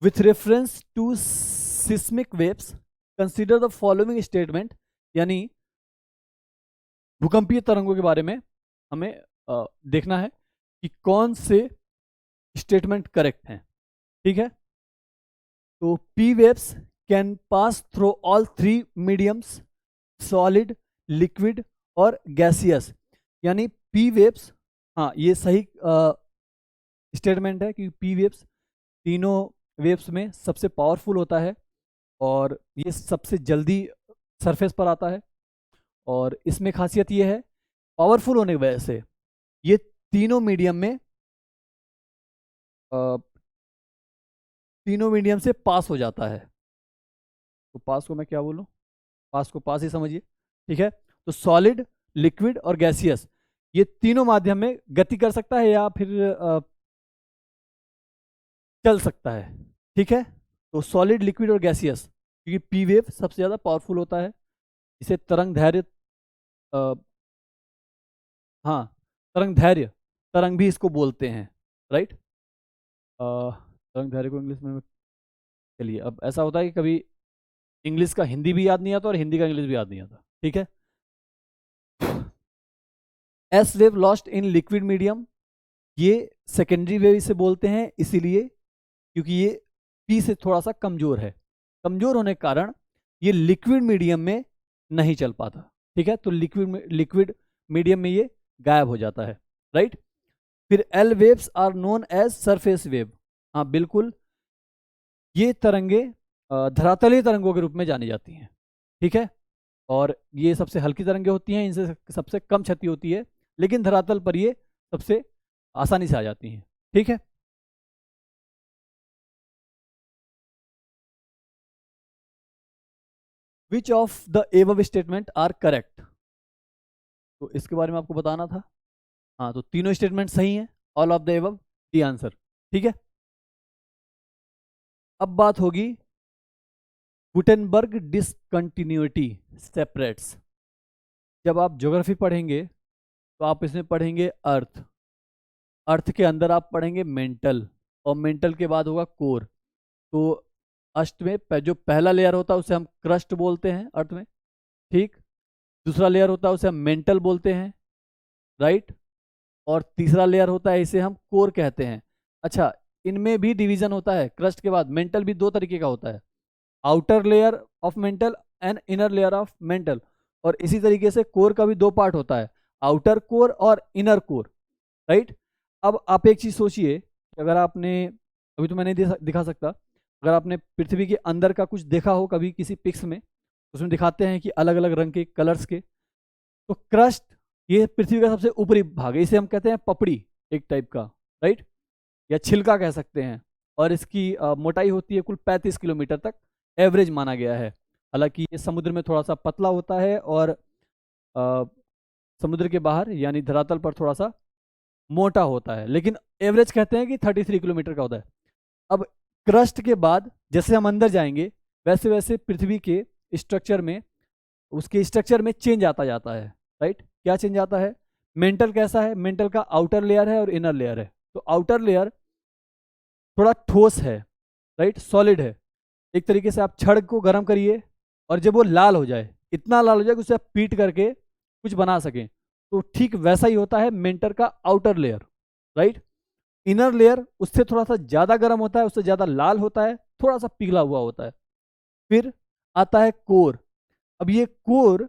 With reference to seismic waves consider the following statement, यानी भूकंपीय तरंगों के बारे में हमें देखना है कि कौन से स्टेटमेंट करेक्ट हैं, ठीक है। तो P waves can pass through all three mediums, solid, liquid और गैसियस, यानी पी वेव्स, हाँ ये सही स्टेटमेंट है कि पी वेव्स तीनों वेव्स में सबसे पावरफुल होता है और ये सबसे जल्दी सरफेस पर आता है। और इसमें खासियत ये है, पावरफुल होने की वजह से ये तीनों मीडियम में तीनों मीडियम से पास हो जाता है। तो पास को मैं क्या बोलूँ, पास को पास ही समझिए, ठीक है। तो सॉलिड, लिक्विड और गैसियस, ये तीनों माध्यम में गति कर सकता है या फिर चल सकता है, ठीक है। तो सॉलिड, लिक्विड और गैसियस, क्योंकि पी वेव सबसे ज़्यादा पावरफुल होता है, इसे तरंग धैर्य हाँ तरंग धैर्य तरंग भी इसको बोलते हैं, राइट। तरंग दैर्घ्य को इंग्लिश में, चलिए अब ऐसा होता है कि कभी इंग्लिश का हिंदी भी याद नहीं आता और हिंदी का इंग्लिश भी याद नहीं आता, ठीक है। S wave lost in liquid medium, ये सेकेंडरी वेव इसे बोलते हैं, इसीलिए क्योंकि ये पी से थोड़ा सा कमजोर है, कमजोर होने के कारण ये लिक्विड मीडियम में नहीं चल पाता, ठीक है। तो लिक्विड मीडियम में ये गायब हो जाता है, राइट। फिर L waves are known as surface wave, हाँ बिल्कुल, ये तरंगे धरातलीय तरंगों के रूप में जानी जाती हैं, ठीक है। और ये सबसे हल्की तरंगे होती हैं, इनसे सबसे कम क्षति होती है, लेकिन धरातल पर ये सबसे आसानी से आ जाती हैं, ठीक है। Which of the above statement are correct, तो इसके बारे में आपको बताना था। हाँ, तो तीनों स्टेटमेंट सही हैं, all of the above the answer, ठीक है। अब बात होगी गुटेनबर्ग डिसकंटिन्यूटी सेपरेट्स। जब आप ज्योग्राफी पढ़ेंगे तो आप इसमें पढ़ेंगे अर्थ, अर्थ के अंदर आप पढ़ेंगे मेंटल, और मेंटल के बाद होगा कोर। तो अष्ट में जो पहला लेयर होता है उसे हम क्रस्ट बोलते हैं अर्थ में, ठीक। दूसरा लेयर होता है उसे हम मेंटल बोलते हैं, राइट। और तीसरा लेयर होता है इसे हम कोर कहते हैं। अच्छा, इनमें भी डिवीजन होता है, क्रस्ट के बाद मेंटल भी दो तरीके का होता है, outer layer of mental and inner layer of mental. और इसी तरीके से कोर का भी दो पार्ट होता है, आउटर कोर और इनर कोर, राइट। अब आप एक चीज सोचिए, अगर आपने, अभी तो मैं नहीं दिखा सकता, अगर आपने पृथ्वी के अंदर का कुछ देखा हो कभी किसी पिक्स में, उसमें दिखाते हैं कि अलग अलग रंग के कलर्स के, तो क्रस्ट ये पृथ्वी का सबसे ऊपरी भाग है, इसे हम कहते हैं पपड़ी एक टाइप का, राइट, या छिलका कह सकते हैं। और इसकी मोटाई होती है कुल 35 किलोमीटर तक, एवरेज माना गया है। हालांकि ये समुद्र में थोड़ा सा पतला होता है और अ, समुद्र के बाहर यानी धरातल पर थोड़ा सा मोटा होता है, लेकिन एवरेज कहते हैं कि 33 किलोमीटर का होता है। अब क्रस्ट के बाद जैसे हम अंदर जाएंगे वैसे वैसे पृथ्वी के स्ट्रक्चर में, उसके स्ट्रक्चर में चेंज आता जाता है, राइट। क्या चेंज आता है, मेंटल कैसा है, मेंटल का आउटर लेयर है और इनर लेयर है। तो आउटर लेयर थोड़ा ठोस है, राइट, सॉलिड है। एक तरीके से आप छड़ को गर्म करिए और जब वो लाल हो जाए, इतना लाल हो जाए कि उसे आप पीट करके कुछ बना सकें, तो ठीक वैसा ही होता है मेंटल का outer layer, right. Inner layer उससे थोड़ा सा ज़्यादा गर्म होता है, उससे ज़्यादा लाल होता है, थोड़ा सा पिघला हुआ होता है। फिर आता है कोर। अब ये कोर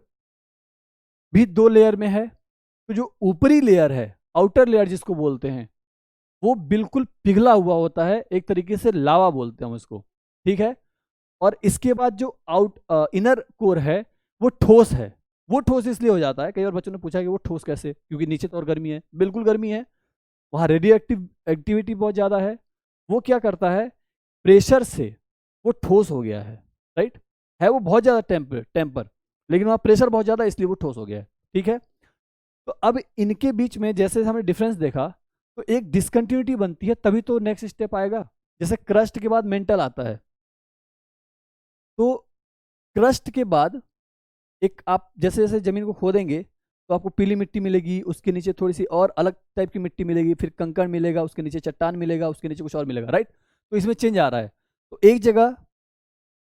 भी दो लेयर में है। तो जो ऊपरी लेयर है, आउटर लेयर जिसको बोलते हैं, वो बिल्कुल पिघला हुआ होता है, एक तरीके से लावा बोलते हैं हम इसको, ठीक है। और इसके बाद जो इनर कोर है वो ठोस है। वो ठोस इसलिए हो जाता है, कई बार बच्चों ने पूछा कि वो ठोस कैसे, क्योंकि नीचे तो और गर्मी है, बिल्कुल गर्मी है, वहाँ रेडियो एक्टिव एक्टिविटी बहुत ज़्यादा है। वो क्या करता है, प्रेशर से वो ठोस हो गया है, राइट। है वो बहुत ज़्यादा टेम्पर, लेकिन वहाँ प्रेशर बहुत ज़्यादा इसलिए वो ठोस हो गया है, ठीक है। तो अब इनके बीच में जैसे हमने डिफरेंस देखा, तो एक डिसकंटिन्यूटी बनती है, तभी तो नेक्स्ट स्टेप आएगा। जैसे क्रस्ट के बाद मेंटल आता है, तो क्रस्ट के बाद एक आप जैसे जैसे जमीन को खोदेंगे तो आपको पीली मिट्टी मिलेगी, उसके नीचे थोड़ी सी और अलग टाइप की मिट्टी मिलेगी, फिर कंकड़ मिलेगा, उसके नीचे चट्टान मिलेगा, उसके नीचे कुछ और मिलेगा, राइट। तो इसमें चेंज आ रहा है। तो एक जगह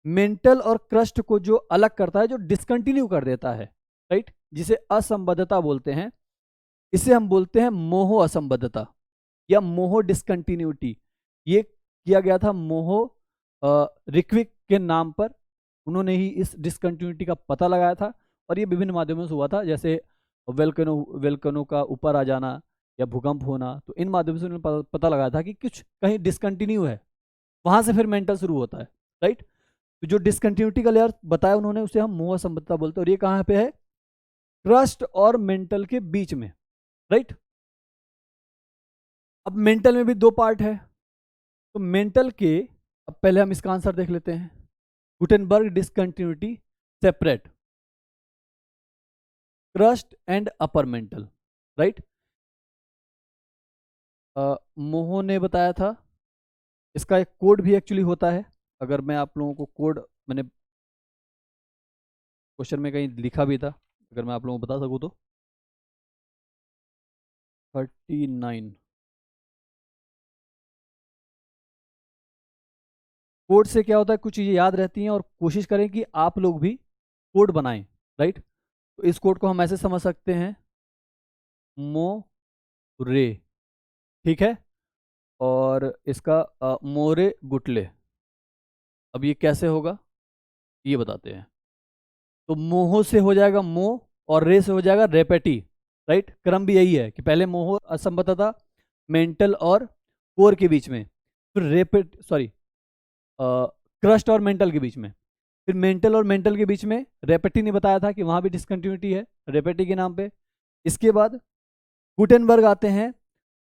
मेंटल और क्रस्ट को जो अलग करता है, जो डिसकंटिन्यू कर देता है, राइट, जिसे असंबद्धता बोलते हैं, इसे हम बोलते हैं मोहो असंबद्धता या मोहो डिसकंटिन्यूटी। ये किया गया था मोहो रिक्विक के नाम पर, उन्होंने ही इस डिसकंटिन्यूटी का पता लगाया था। और ये विभिन्न माध्यमों से हुआ था, जैसे वेलकनो का ऊपर आ जाना या भूकंप होना, तो इन माध्यमों से उन्होंने पता लगाया था कि कुछ कहीं डिसकंटिन्यू है, वहां से फिर मेंटल शुरू होता है, राइट। तो जो डिसकंटिन्यूटी का लेयर बताया उन्होंने, उसे हम मोह संबद्धता बोलते हैं। और ये कहाँ पे है, क्रस्ट और मेंटल के बीच में, राइट। अब मेंटल में भी दो पार्ट है, तो मेंटल के, अब पहले हम इसका आंसर देख लेते हैं। Gutenberg discontinuity separate crust and upper mantle, right. Moho ने बताया था, इसका एक कोड भी एक्चुअली होता है। अगर मैं आप लोगों को कोड, मैंने क्वेश्चन में कहीं लिखा भी था, अगर मैं आप लोगों को बता सकूँ तो 39 कोड से क्या होता है, कुछ चीज़ें याद रहती हैं और कोशिश करें कि आप लोग भी कोड बनाएं, राइट। तो इस कोड को हम ऐसे समझ सकते हैं, मोरे, ठीक है, और इसका मोरे गुटले। अब ये कैसे होगा ये बताते हैं। तो मोहो से हो जाएगा मोह, और रे से हो जाएगा रेपेटी, राइट। क्रम भी यही है कि पहले मोहो असंबद्धता मेंटल और कोर के बीच में, फिर रेपेट सॉरी क्रस्ट और मेंटल के बीच में, फिर मेंटल और मेंटल के बीच में रेपेटी ने बताया था कि वहां भी डिसकंटिन्यूटी है रेपेटी के नाम पे। इसके बाद गुटेनबर्ग आते हैं,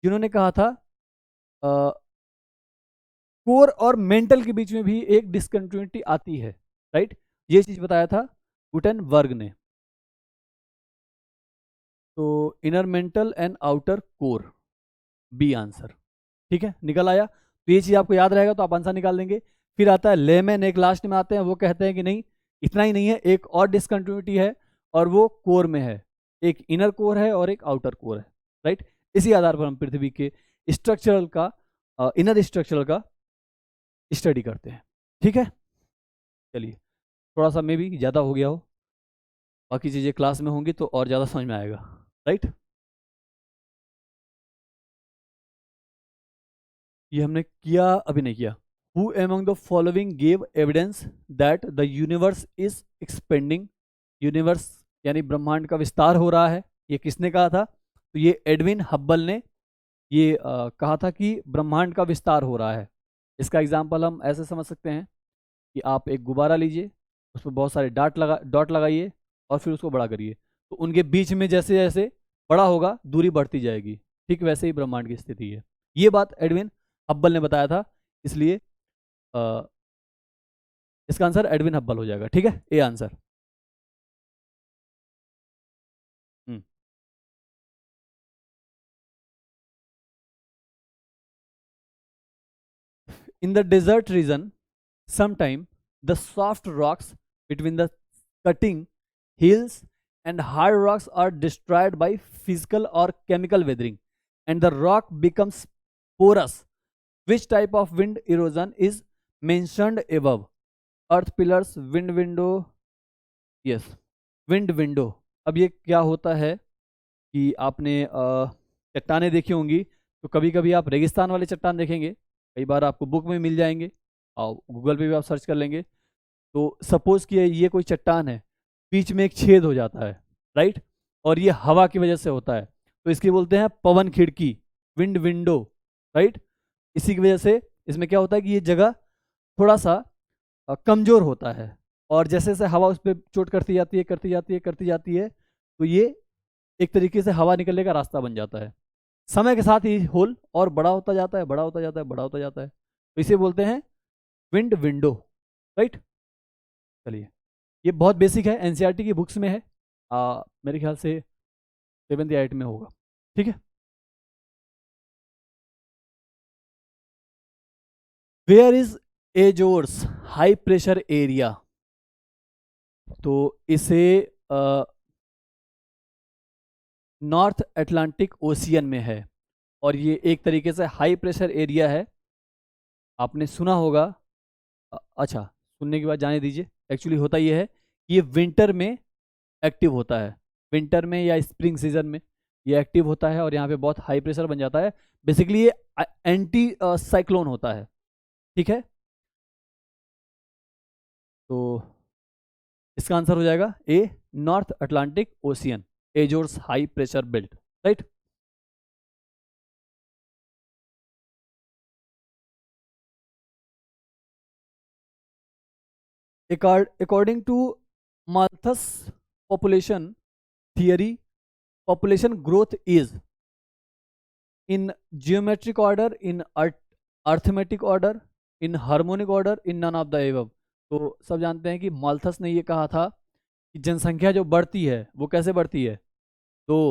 जिन्होंने कहा था कोर और मेंटल के बीच में भी एक डिसकंटिन्यूटी आती है, राइट। ये चीज बताया था गुटेनबर्ग ने। तो inner mantle and outer core, B answer, ठीक है, निकल आया। तो ये चीज आपको याद रहेगा तो आप आंसर निकाल देंगे। फिर आता है लेमन, एक लास्ट में आते हैं, वो कहते हैं कि नहीं इतना ही नहीं है, एक और डिसकंटिन्यूटी है और वो कोर में है, एक इनर कोर है और एक आउटर कोर है, राइट। इसी आधार पर हम पृथ्वी के स्ट्रक्चरल का इनर स्ट्रक्चरल का स्टडी करते हैं, ठीक है। चलिए, थोड़ा सा मे भी ज़्यादा हो गया हो, बाकी चीज़ें क्लास में होंगी तो और ज़्यादा समझ में आएगा, राइट। ये हमने किया, अभी नहीं किया। Who among the following gave evidence that the universe is expanding, universe यानी ब्रह्मांड का विस्तार हो रहा है, ये किसने कहा था? तो ये एडविन हब्बल ने ये कहा था कि ब्रह्मांड का विस्तार हो रहा है। इसका एग्जाम्पल हम ऐसे समझ सकते हैं कि आप एक गुब्बारा लीजिए, उसमें बहुत सारे डॉट लगाइए और फिर उसको बड़ा करिए, तो उनके बीच में जैसे जैसे बड़ा होगा दूरी बढ़ती जाएगी, ठीक वैसे ही ब्रह्मांड की स्थिति है। ये बात एडविन हब्बल ने बताया था, इसलिए इसका आंसर एडविन हब्बल हो जाएगा, ठीक है, A answer. In the desert region, sometime the soft rocks between the cutting hills and hard rocks are destroyed by physical or chemical weathering, and the rock becomes porous. Which type of wind erosion is mentioned above? Earth pillars, wind window, yes, wind window। अब ये क्या होता है कि आपने चट्टानें देखी होंगी, तो कभी कभी आप रेगिस्तान वाले चट्टान देखेंगे, कई बार आपको बुक में मिल जाएंगे और गूगल पे भी आप सर्च कर लेंगे। तो सपोज कि ये कोई चट्टान है, बीच में एक छेद हो जाता है, राइट, और ये हवा की वजह से होता है, तो इसकी बोलते हैं पवन खिड़की, विंड विंडो, राइट। इसी की वजह से इसमें क्या होता है कि ये जगह थोड़ा सा कमजोर होता है, और जैसे जैसे हवा उस पर चोट करती जाती है करती जाती है करती जाती है, तो ये एक तरीके से हवा निकलने का रास्ता बन जाता है। समय के साथ ही होल और बड़ा होता जाता है, बड़ा होता जाता है, बड़ा होता जाता है, तो इसे बोलते हैं विंड विंडो, राइट। चलिए, ये बहुत बेसिक है, एनसीईआरटी की बुक्स में है, मेरे ख्याल से 7th या 8th में होगा, ठीक है। Where is Azores high pressure area? तो इसे नॉर्थ अटलांटिक ओशियन में है, और ये एक तरीके से हाई प्रेशर एरिया है, आपने सुना होगा। अच्छा, सुनने के बाद जाने दीजिए, एक्चुअली होता ये है कि ये विंटर में एक्टिव होता है, विंटर में या स्प्रिंग सीजन में ये एक्टिव होता है, और यहाँ पे बहुत हाई प्रेशर बन जाता है। बेसिकली ये एंटी साइक्लोन होता है, ठीक है। तो इसका आंसर हो जाएगा A, North Atlantic Ocean, Azores high pressure belt, right. According to Malthus population theory, population growth is in geometric order, in arithmetic order, in harmonic order, in none of the above। तो सब जानते हैं कि Malthus ने ये कहा था कि जनसंख्या जो बढ़ती है वो कैसे बढ़ती है, 2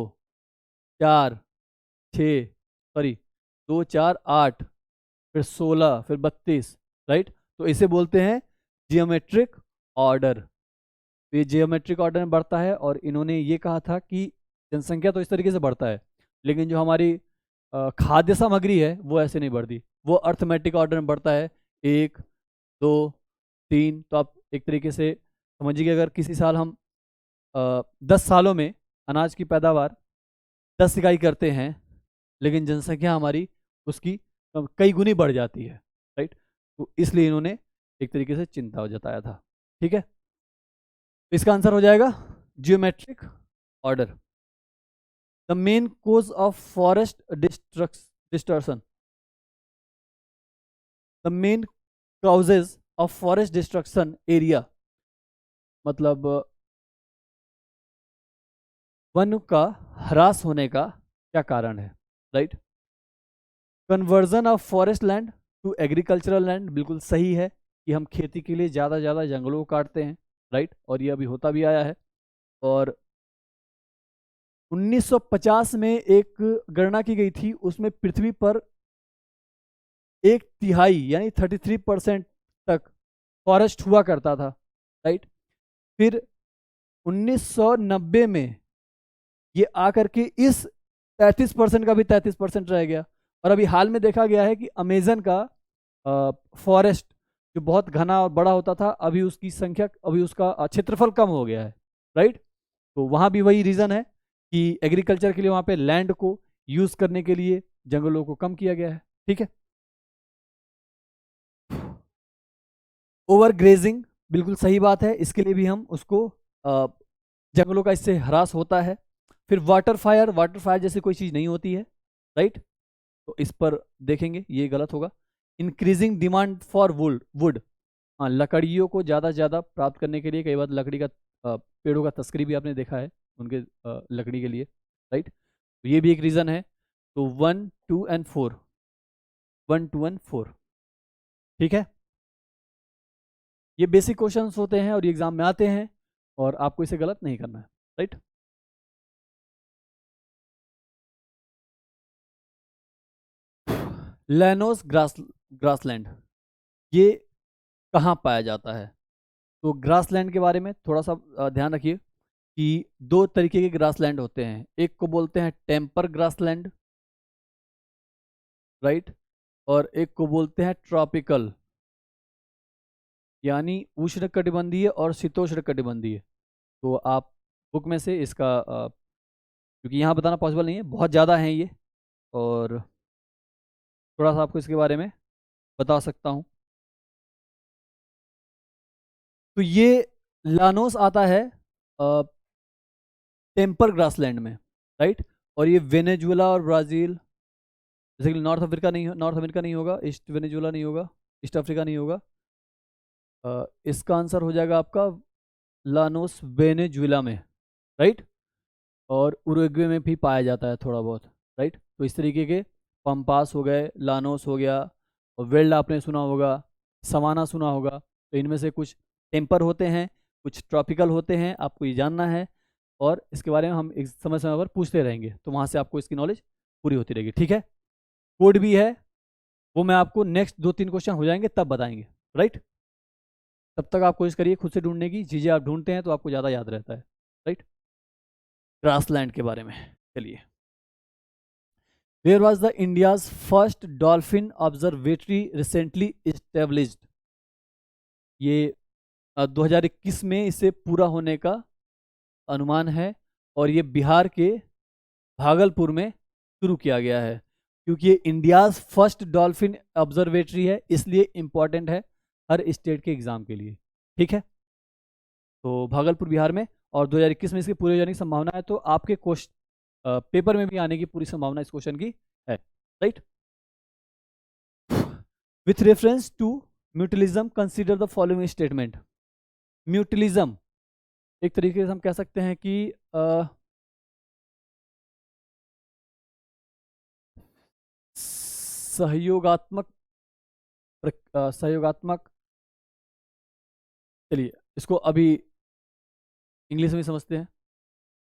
4 6 सॉरी 2 4 8 फिर 16 फिर 32, राइट। तो इसे बोलते हैं जियोमेट्रिक ऑर्डर। तो ये जियोमेट्रिक ऑर्डर में बढ़ता है, और इन्होंने ये कहा था कि जनसंख्या तो इस तरीके से बढ़ता है, लेकिन जो हमारी खाद्य सामग्री है वो ऐसे नहीं बढ़ती, वो अर्थमेटिक ऑर्डर में बढ़ता है, 1 2, 3, तो आप एक तरीके से समझिए कि अगर किसी साल हम 10 सालों में अनाज की पैदावार 10 इकाई करते हैं, लेकिन जनसंख्या हमारी उसकी कई गुनी बढ़ जाती है, राइट। तो इसलिए इन्होंने एक तरीके से चिंता जताया था। ठीक है, इसका आंसर हो जाएगा geometric order. The main cause of forest destruction, the main causes of forest destruction area, मतलब वन का ह्रास होने का क्या कारण है, right. Conversion of forest land to agricultural land, बिल्कुल सही है कि हम खेती के लिए ज़्यादा ज़्यादा जंगलों को काटते हैं, राइट, और ये अभी होता भी आया है। और 1950 में एक गणना की गई थी, उसमें पृथ्वी पर 1/3 यानी 33% तक फॉरेस्ट हुआ करता था, राइट। फिर 1990 में ये आकर के इस 33% का भी 33% रह गया। और अभी हाल में देखा गया है कि अमेजन का फॉरेस्ट जो बहुत घना और बड़ा होता था, अभी उसकी संख्या, अभी उसका क्षेत्रफल कम हो गया है, राइट। तो वहाँ भी वही रीज़न है कि एग्रीकल्चर के लिए वहाँ पे लैंड को यूज़ करने के लिए जंगलों को कम किया गया है। ठीक है, ओवर ग्रेजिंग, बिल्कुल सही बात है, इसके लिए भी हम उसको जंगलों का इससे ह्रास होता है। फिर वाटर फायर, वाटर फायर जैसी कोई चीज़ नहीं होती है, राइट। तो इस पर देखेंगे, ये गलत होगा। इंक्रीजिंग डिमांड फॉर वुड, हाँ, लकड़ियों को ज़्यादा से ज़्यादा प्राप्त करने के लिए कई बार लकड़ी का पेड़ों का तस्करी भी आपने देखा है उनके लकड़ी के लिए, राइट। तो ये भी एक रीज़न है। तो 1, 2 एंड 4, 1, 2 एंड 4, ठीक है। ये बेसिक क्वेश्चंस होते हैं और ये एग्जाम में आते हैं, और आपको इसे गलत नहीं करना है, राइट। लैनोस ग्रासलैंड, ये कहाँ पाया जाता है? तो ग्रासलैंड के बारे में थोड़ा सा ध्यान रखिए कि 2 तरीके के ग्रासलैंड होते हैं। एक को बोलते हैं टेम्पर ग्रासलैंड, राइट, और एक को बोलते हैं ट्रॉपिकल, यानी उष्णकटिबंधीय और शीतोष्णकटिबंधीय। तो आप बुक में से इसका क्योंकि यहाँ बताना पॉसिबल नहीं है, बहुत ज़्यादा हैं ये, और थोड़ा सा आपको इसके बारे में बता सकता हूँ। तो ये लानोस आता है टेम्पर ग्रासलैंड में, राइट। और ये वेनेजुएला और ब्राज़ील, जैसे कि नॉर्थ अफ्रीका नहीं होगा, ईस्ट वेनेजुएला नहीं होगा, ईस्ट अफ्रीका नहीं होगा। इसका आंसर हो जाएगा आपका लानोस वेनेजुएला में, राइट। और उरुग्वे में भी पाया जाता है थोड़ा बहुत, राइट। तो इस तरीके के पंपास हो गए, लानोस हो गया, और वेल्ड आपने सुना होगा, सवाना सुना होगा। तो इनमें से कुछ टेम्पर होते हैं, कुछ ट्रॉपिकल होते हैं, आपको ये जानना है, और इसके बारे में हम एक समय समय पर पूछते रहेंगे, तो वहाँ से आपको इसकी नॉलेज पूरी होती रहेगी। ठीक है, कोड भी है, वो मैं आपको नेक्स्ट 2-3 क्वेश्चन हो जाएंगे तब बताएंगे, राइट। तब तक आप कोशिश करिए खुद से ढूंढने की, चीज़ें आप ढूंढते हैं तो आपको ज़्यादा याद रहता है, राइट। ग्रासलैंड के बारे में चलिए, where was the India's first dolphin observatory recently established, ये 2021 में इसे पूरा होने का अनुमान है, और ये बिहार के भागलपुर में शुरू किया गया है। क्योंकि ये इंडियाज फर्स्ट डॉल्फिन ऑब्जर्वेटरी है, इसलिए इम्पॉर्टेंट है हर स्टेट के एग्जाम के लिए। ठीक है, तो भागलपुर बिहार में, और 2021 में इसके पूरे होने की संभावना है। तो आपके क्वेश्चन पेपर में भी आने की पूरी संभावना इस क्वेश्चन की है, right. With reference to mutualism consider the following statement. Mutualism एक तरीके से हम कह सकते हैं कि सहयोगात्मक सहयोगात्मक, चलिए इसको अभी इंग्लिश में समझते हैं।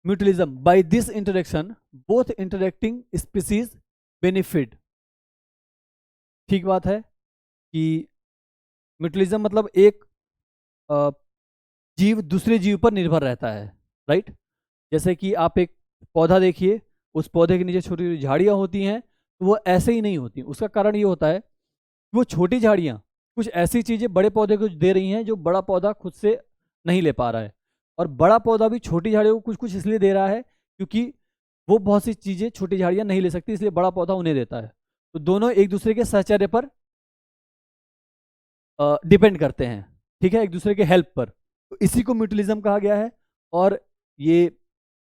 Mutualism, by this interaction both interacting species benefit. ठीक बात है कि म्यूटलिज्म मतलब एक जीव दूसरे जीव पर निर्भर रहता है, राइट। जैसे कि आप एक पौधा देखिए, उस पौधे के नीचे छोटी छोटी झाड़ियाँ होती हैं, तो वो ऐसे ही नहीं होती। उसका कारण ये होता है कि वो छोटी झाड़ियाँ कुछ ऐसी चीजें बड़े पौधे को दे रही हैं जो बड़ा पौधा खुद से नहीं ले पा रहा है, और बड़ा पौधा भी छोटी झाड़ियों को कुछ कुछ इसलिए दे रहा है क्योंकि वो बहुत सी चीजें छोटी झाड़ियां नहीं ले सकती, इसलिए बड़ा पौधा उन्हें देता है। तो दोनों एक दूसरे के साहचर्य पर डिपेंड करते हैं, ठीक है, एक दूसरे के हेल्प पर। तो इसी को म्यूचुअलिज्म कहा गया है, और ये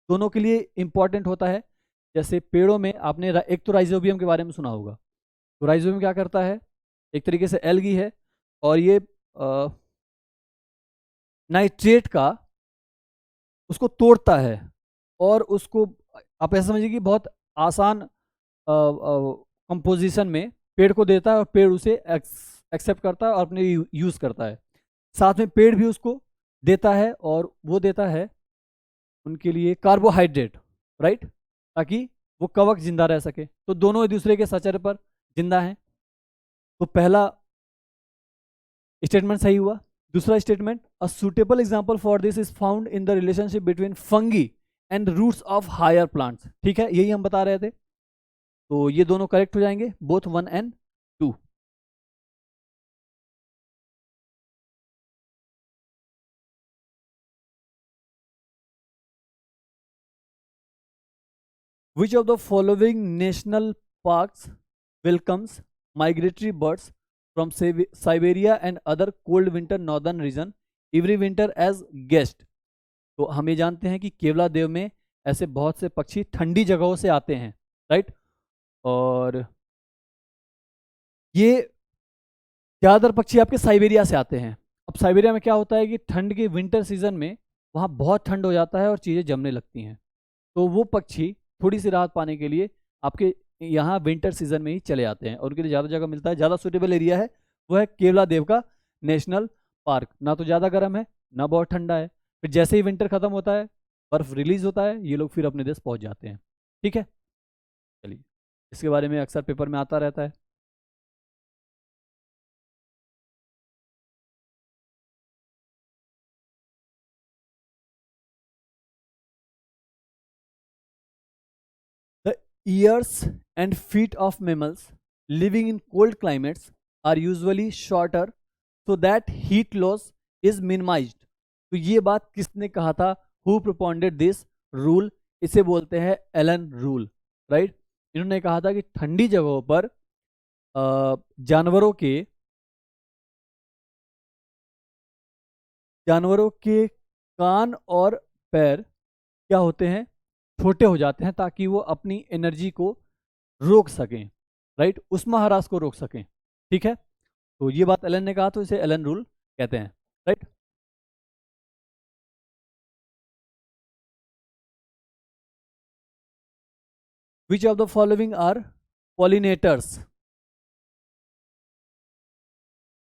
दोनों के लिए इंपॉर्टेंट होता है। जैसे पेड़ों में आपने एक तो राइजोबियम के बारे में सुना होगा। तो राइजोबियम क्या करता है, एक तरीके से एल्गी है, और ये नाइट्रेट का उसको तोड़ता है, और उसको आप ऐसा समझिए कि बहुत आसान कंपोजिशन में पेड़ को देता है, और पेड़ उसे एक्सेप्ट करता है और अपने यूज करता है। साथ में पेड़ भी उसको देता है, और वो देता है उनके लिए कार्बोहाइड्रेट, राइट, ताकि वो कवक जिंदा रह सके। तो दोनों एक दूसरे के साहचर्य पर जिंदा हैं। तो पहला स्टेटमेंट सही हुआ। दूसरा statement, a suitable example for this is found in the relationship between fungi and roots of higher plants. ठीक है, यही हम बता रहे थे। तो ये दोनों करेक्ट हो जाएंगे, both 1 and 2। Which of the following national parks welcomes migratory birds from Siberia and other cold winter northern region every winter as guest? तो हम ये जानते हैं कि केवला देव में ऐसे बहुत से पक्षी ठंडी जगहों से आते हैं, राइट। और ये ज़्यादातर पक्षी आपके साइबेरिया से आते हैं। अब साइबेरिया में क्या होता है कि ठंड के विंटर सीजन में वहाँ बहुत ठंड हो जाता है और चीज़ें जमने लगती हैं। तो वो पक्षी थोड़ी सी राहत पाने के लिए आपके यहाँ विंटर सीजन में ही चले आते हैं, और उनके लिए ज़्यादा जगह मिलता है। ज़्यादा सूटेबल एरिया है वो है केवला देव का नेशनल पार्क। ना तो ज़्यादा गर्म है, ना बहुत ठंडा है। फिर जैसे ही विंटर खत्म होता है, बर्फ रिलीज होता है, ये लोग फिर अपने देश पहुंच जाते हैं। ठीक है, चलिए, इसके बारे में अक्सर पेपर में आता रहता है। The ears and feet of mammals living in cold climates are usually shorter so that heat loss is minimized. तो ये बात किसने कहा था? Who propounded this rule? इसे बोलते हैं एलन रूल, राइट। इन्होंने कहा था कि ठंडी जगहों पर जानवरों के कान और पैर क्या होते हैं, छोटे हो जाते हैं, ताकि वो अपनी एनर्जी को रोक सकें, राइट, उष्मा ह्रास को रोक सकें। ठीक है, तो ये बात एलन ने कहा, तो इसे एलन रूल कहते हैं, right. Which of the following are pollinators?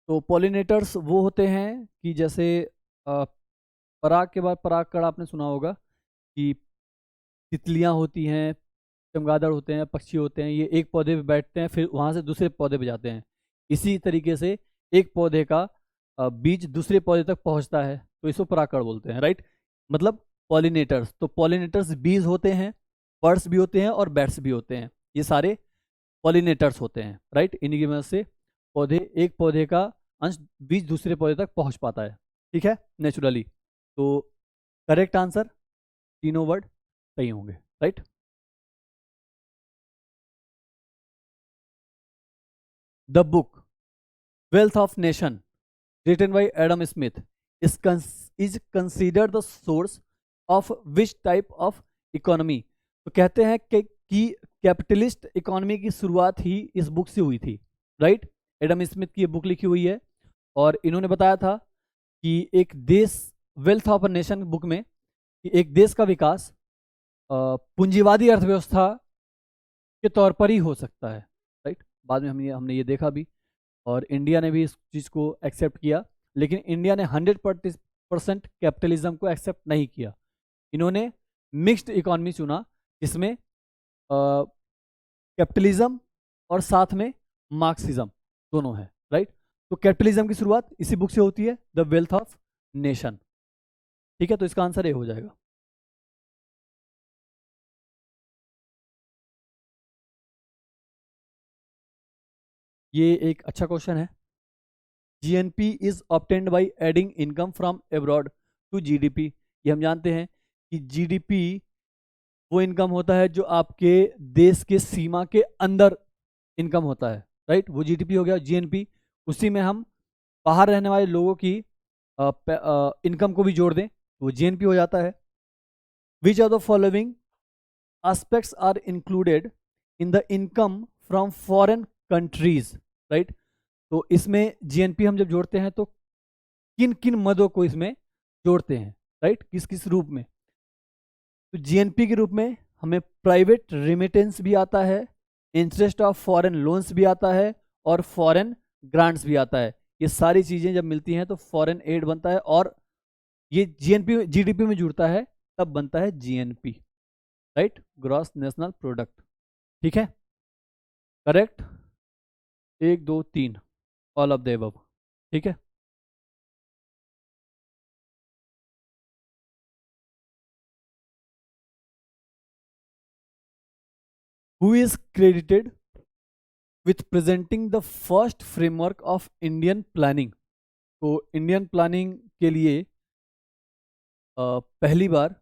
तो पॉलिनेटर्स वो होते हैं कि जैसे पराग के बाद परागकण आपने सुना होगा कि तितलियां होती हैं, चमगादड़ होते हैं, पक्षी होते हैं, ये एक पौधे पे बैठते हैं, फिर वहां से दूसरे पौधे पे जाते हैं। इसी तरीके से एक पौधे का बीज दूसरे पौधे तक पहुंचता है, तो इसको परागकण बोलते हैं, राइट। मतलब पॉलिनेटर्स, तो पॉलिनेटर्स बीज होते हैं, बर्ड्स भी होते हैं, और बैट्स भी होते हैं। ये सारे पॉलिनेटर्स होते हैं, राइट। इन्हीं की वजह से एक पौधे का अंश बीज दूसरे पौधे तक पहुंच पाता है, ठीक है, नेचुरली। तो करेक्ट आंसर, तीनों वर्ड सही होंगे, right. The book wealth of nation written by Adam Smith is considered the source of which type of economy? तो कहते हैं कि कैपिटलिस्ट इकोनॉमी की शुरुआत ही इस बुक से हुई थी, राइट। एडम स्मिथ की ये बुक लिखी हुई है, और इन्होंने बताया था कि एक देश, wealth of a nation book में, कि एक देश का विकास पूंजीवादी अर्थव्यवस्था के तौर पर ही हो सकता है, राइट। बाद में हमने ये देखा भी, और इंडिया ने भी इस चीज़ को एक्सेप्ट किया। लेकिन इंडिया ने 100% कैपिटलिज्म को एक्सेप्ट नहीं किया। इन्होंने मिक्स्ड इकोनॉमी चुना, जिसमें कैपिटलिज्म और साथ में मार्क्सिज्म दोनों है, राइट। तो कैपिटलिज्म की शुरुआत इसी बुक से होती है, द वेल्थ ऑफ नेशन। ठीक है, तो इसका आंसर ए हो जाएगा। ये एक अच्छा क्वेश्चन है। GNP is obtained by adding income from abroad to GDP. ये हम जानते हैं कि जीडीपी वो इनकम होता है जो आपके देश के सीमा के अंदर इनकम होता है, राइट। वो जीडीपी हो गया। जीएनपी उसी में हम बाहर रहने वाले लोगों की इनकम को भी जोड़ दें तो वो जीएनपी हो जाता है। Which are the following aspects are included in the income from foreign countries, right. तो इसमें जीएनपी हम जब जोड़ते हैं तो किन किन मदों को इसमें जोड़ते हैं, राइट, किस किस रूप में। तो जीएनपी के रूप में हमें प्राइवेट रिमिटेंस भी आता है, इंटरेस्ट ऑफ फॉरेन लोन्स भी आता है और फॉरेन ग्रांट्स भी आता है। ये सारी चीजें जब मिलती हैं तो फॉरेन एड बनता है और ये जीएनपी जीडीपी में जुड़ता है तब बनता है GNP, right, gross national product. ठीक है, correct, 1 2 3 all of the above. ठीक है, who is credited with presenting the first framework of Indian planning. तो इंडियन प्लानिंग के लिए पहली बार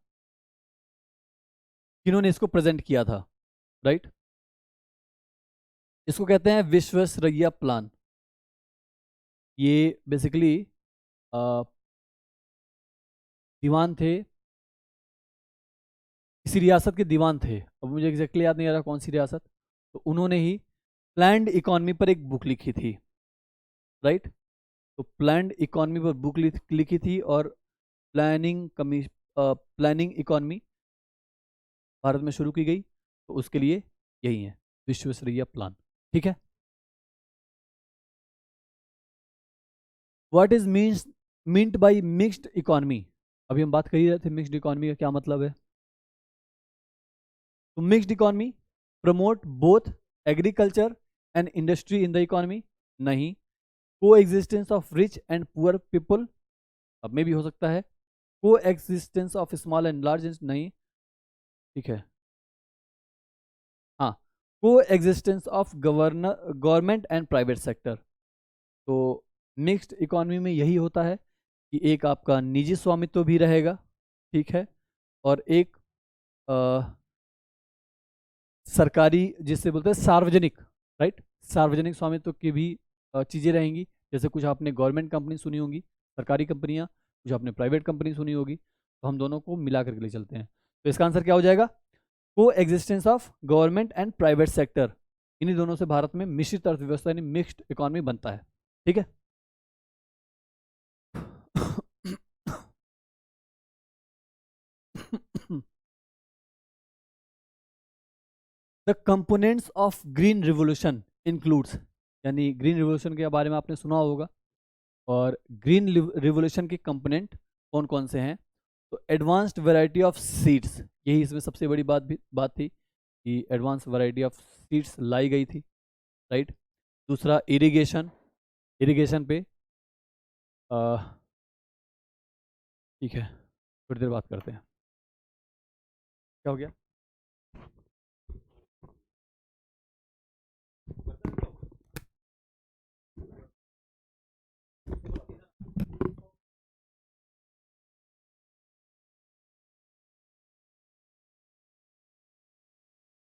किन्होंने इसको प्रेजेंट किया था, राइट। इसको कहते हैं विश्वेश्वरैया प्लान। ये बेसिकली दीवान थे, किसी रियासत के दीवान थे, अब मुझे एग्जैक्टली याद नहीं आ रहा कौन सी रियासत। तो उन्होंने ही प्लान्ड इकोनॉमी पर एक बुक लिखी थी, राइट। तो प्लान्ड इकोनॉमी पर बुक लिखी थी और प्लानिंग इकोनॉमी भारत में शुरू की गई। तो उसके लिए यही है विश्वेश्वरैया प्लान। ठीक है, what is meant by mixed economy. अभी हम बात कर ही रहे थे मिक्स्ड इकोनॉमी का क्या मतलब है। तो mixed economy promote both agriculture and industry in the economy. नहीं, को existence of rich and poor people, अब में भी हो सकता है। को existence of small and large, नहीं। ठीक है, हाँ, को existence governor government and private sector. तो मिक्स्ड इकोनॉमी में यही होता है कि एक आपका निजी स्वामित्व भी रहेगा, ठीक है, और एक सरकारी, जिससे बोलते हैं सार्वजनिक, राइट, सार्वजनिक स्वामित्व की भी चीज़ें रहेंगी। जैसे कुछ आपने गवर्नमेंट कंपनी सुनी होंगी, सरकारी कंपनियां, कुछ आपने प्राइवेट कंपनी सुनी होगी। तो हम दोनों को मिला करके ले चलते हैं। तो इसका आंसर क्या हो जाएगा, को existence of government and private sector. इन्हीं दोनों से भारत में मिश्रित अर्थव्यवस्था यानी मिक्स्ड इकोनॉमी बनता है। ठीक है, the components of green revolution includes, यानी ग्रीन रिवोल्यूशन के बारे में आपने सुना होगा। और ग्रीन रिवोल्यूशन के कंपोनेंट कौन कौन से हैं। तो एडवांस्ड वैरायटी ऑफ सीड्स, यही इसमें सबसे बड़ी बात थी कि एडवांस वैरायटी ऑफ सीड्स लाई गई थी, राइट। दूसरा इरिगेशन, इरिगेशन पे ठीक है, थोड़ी देर बात करते हैं। क्या हो गया।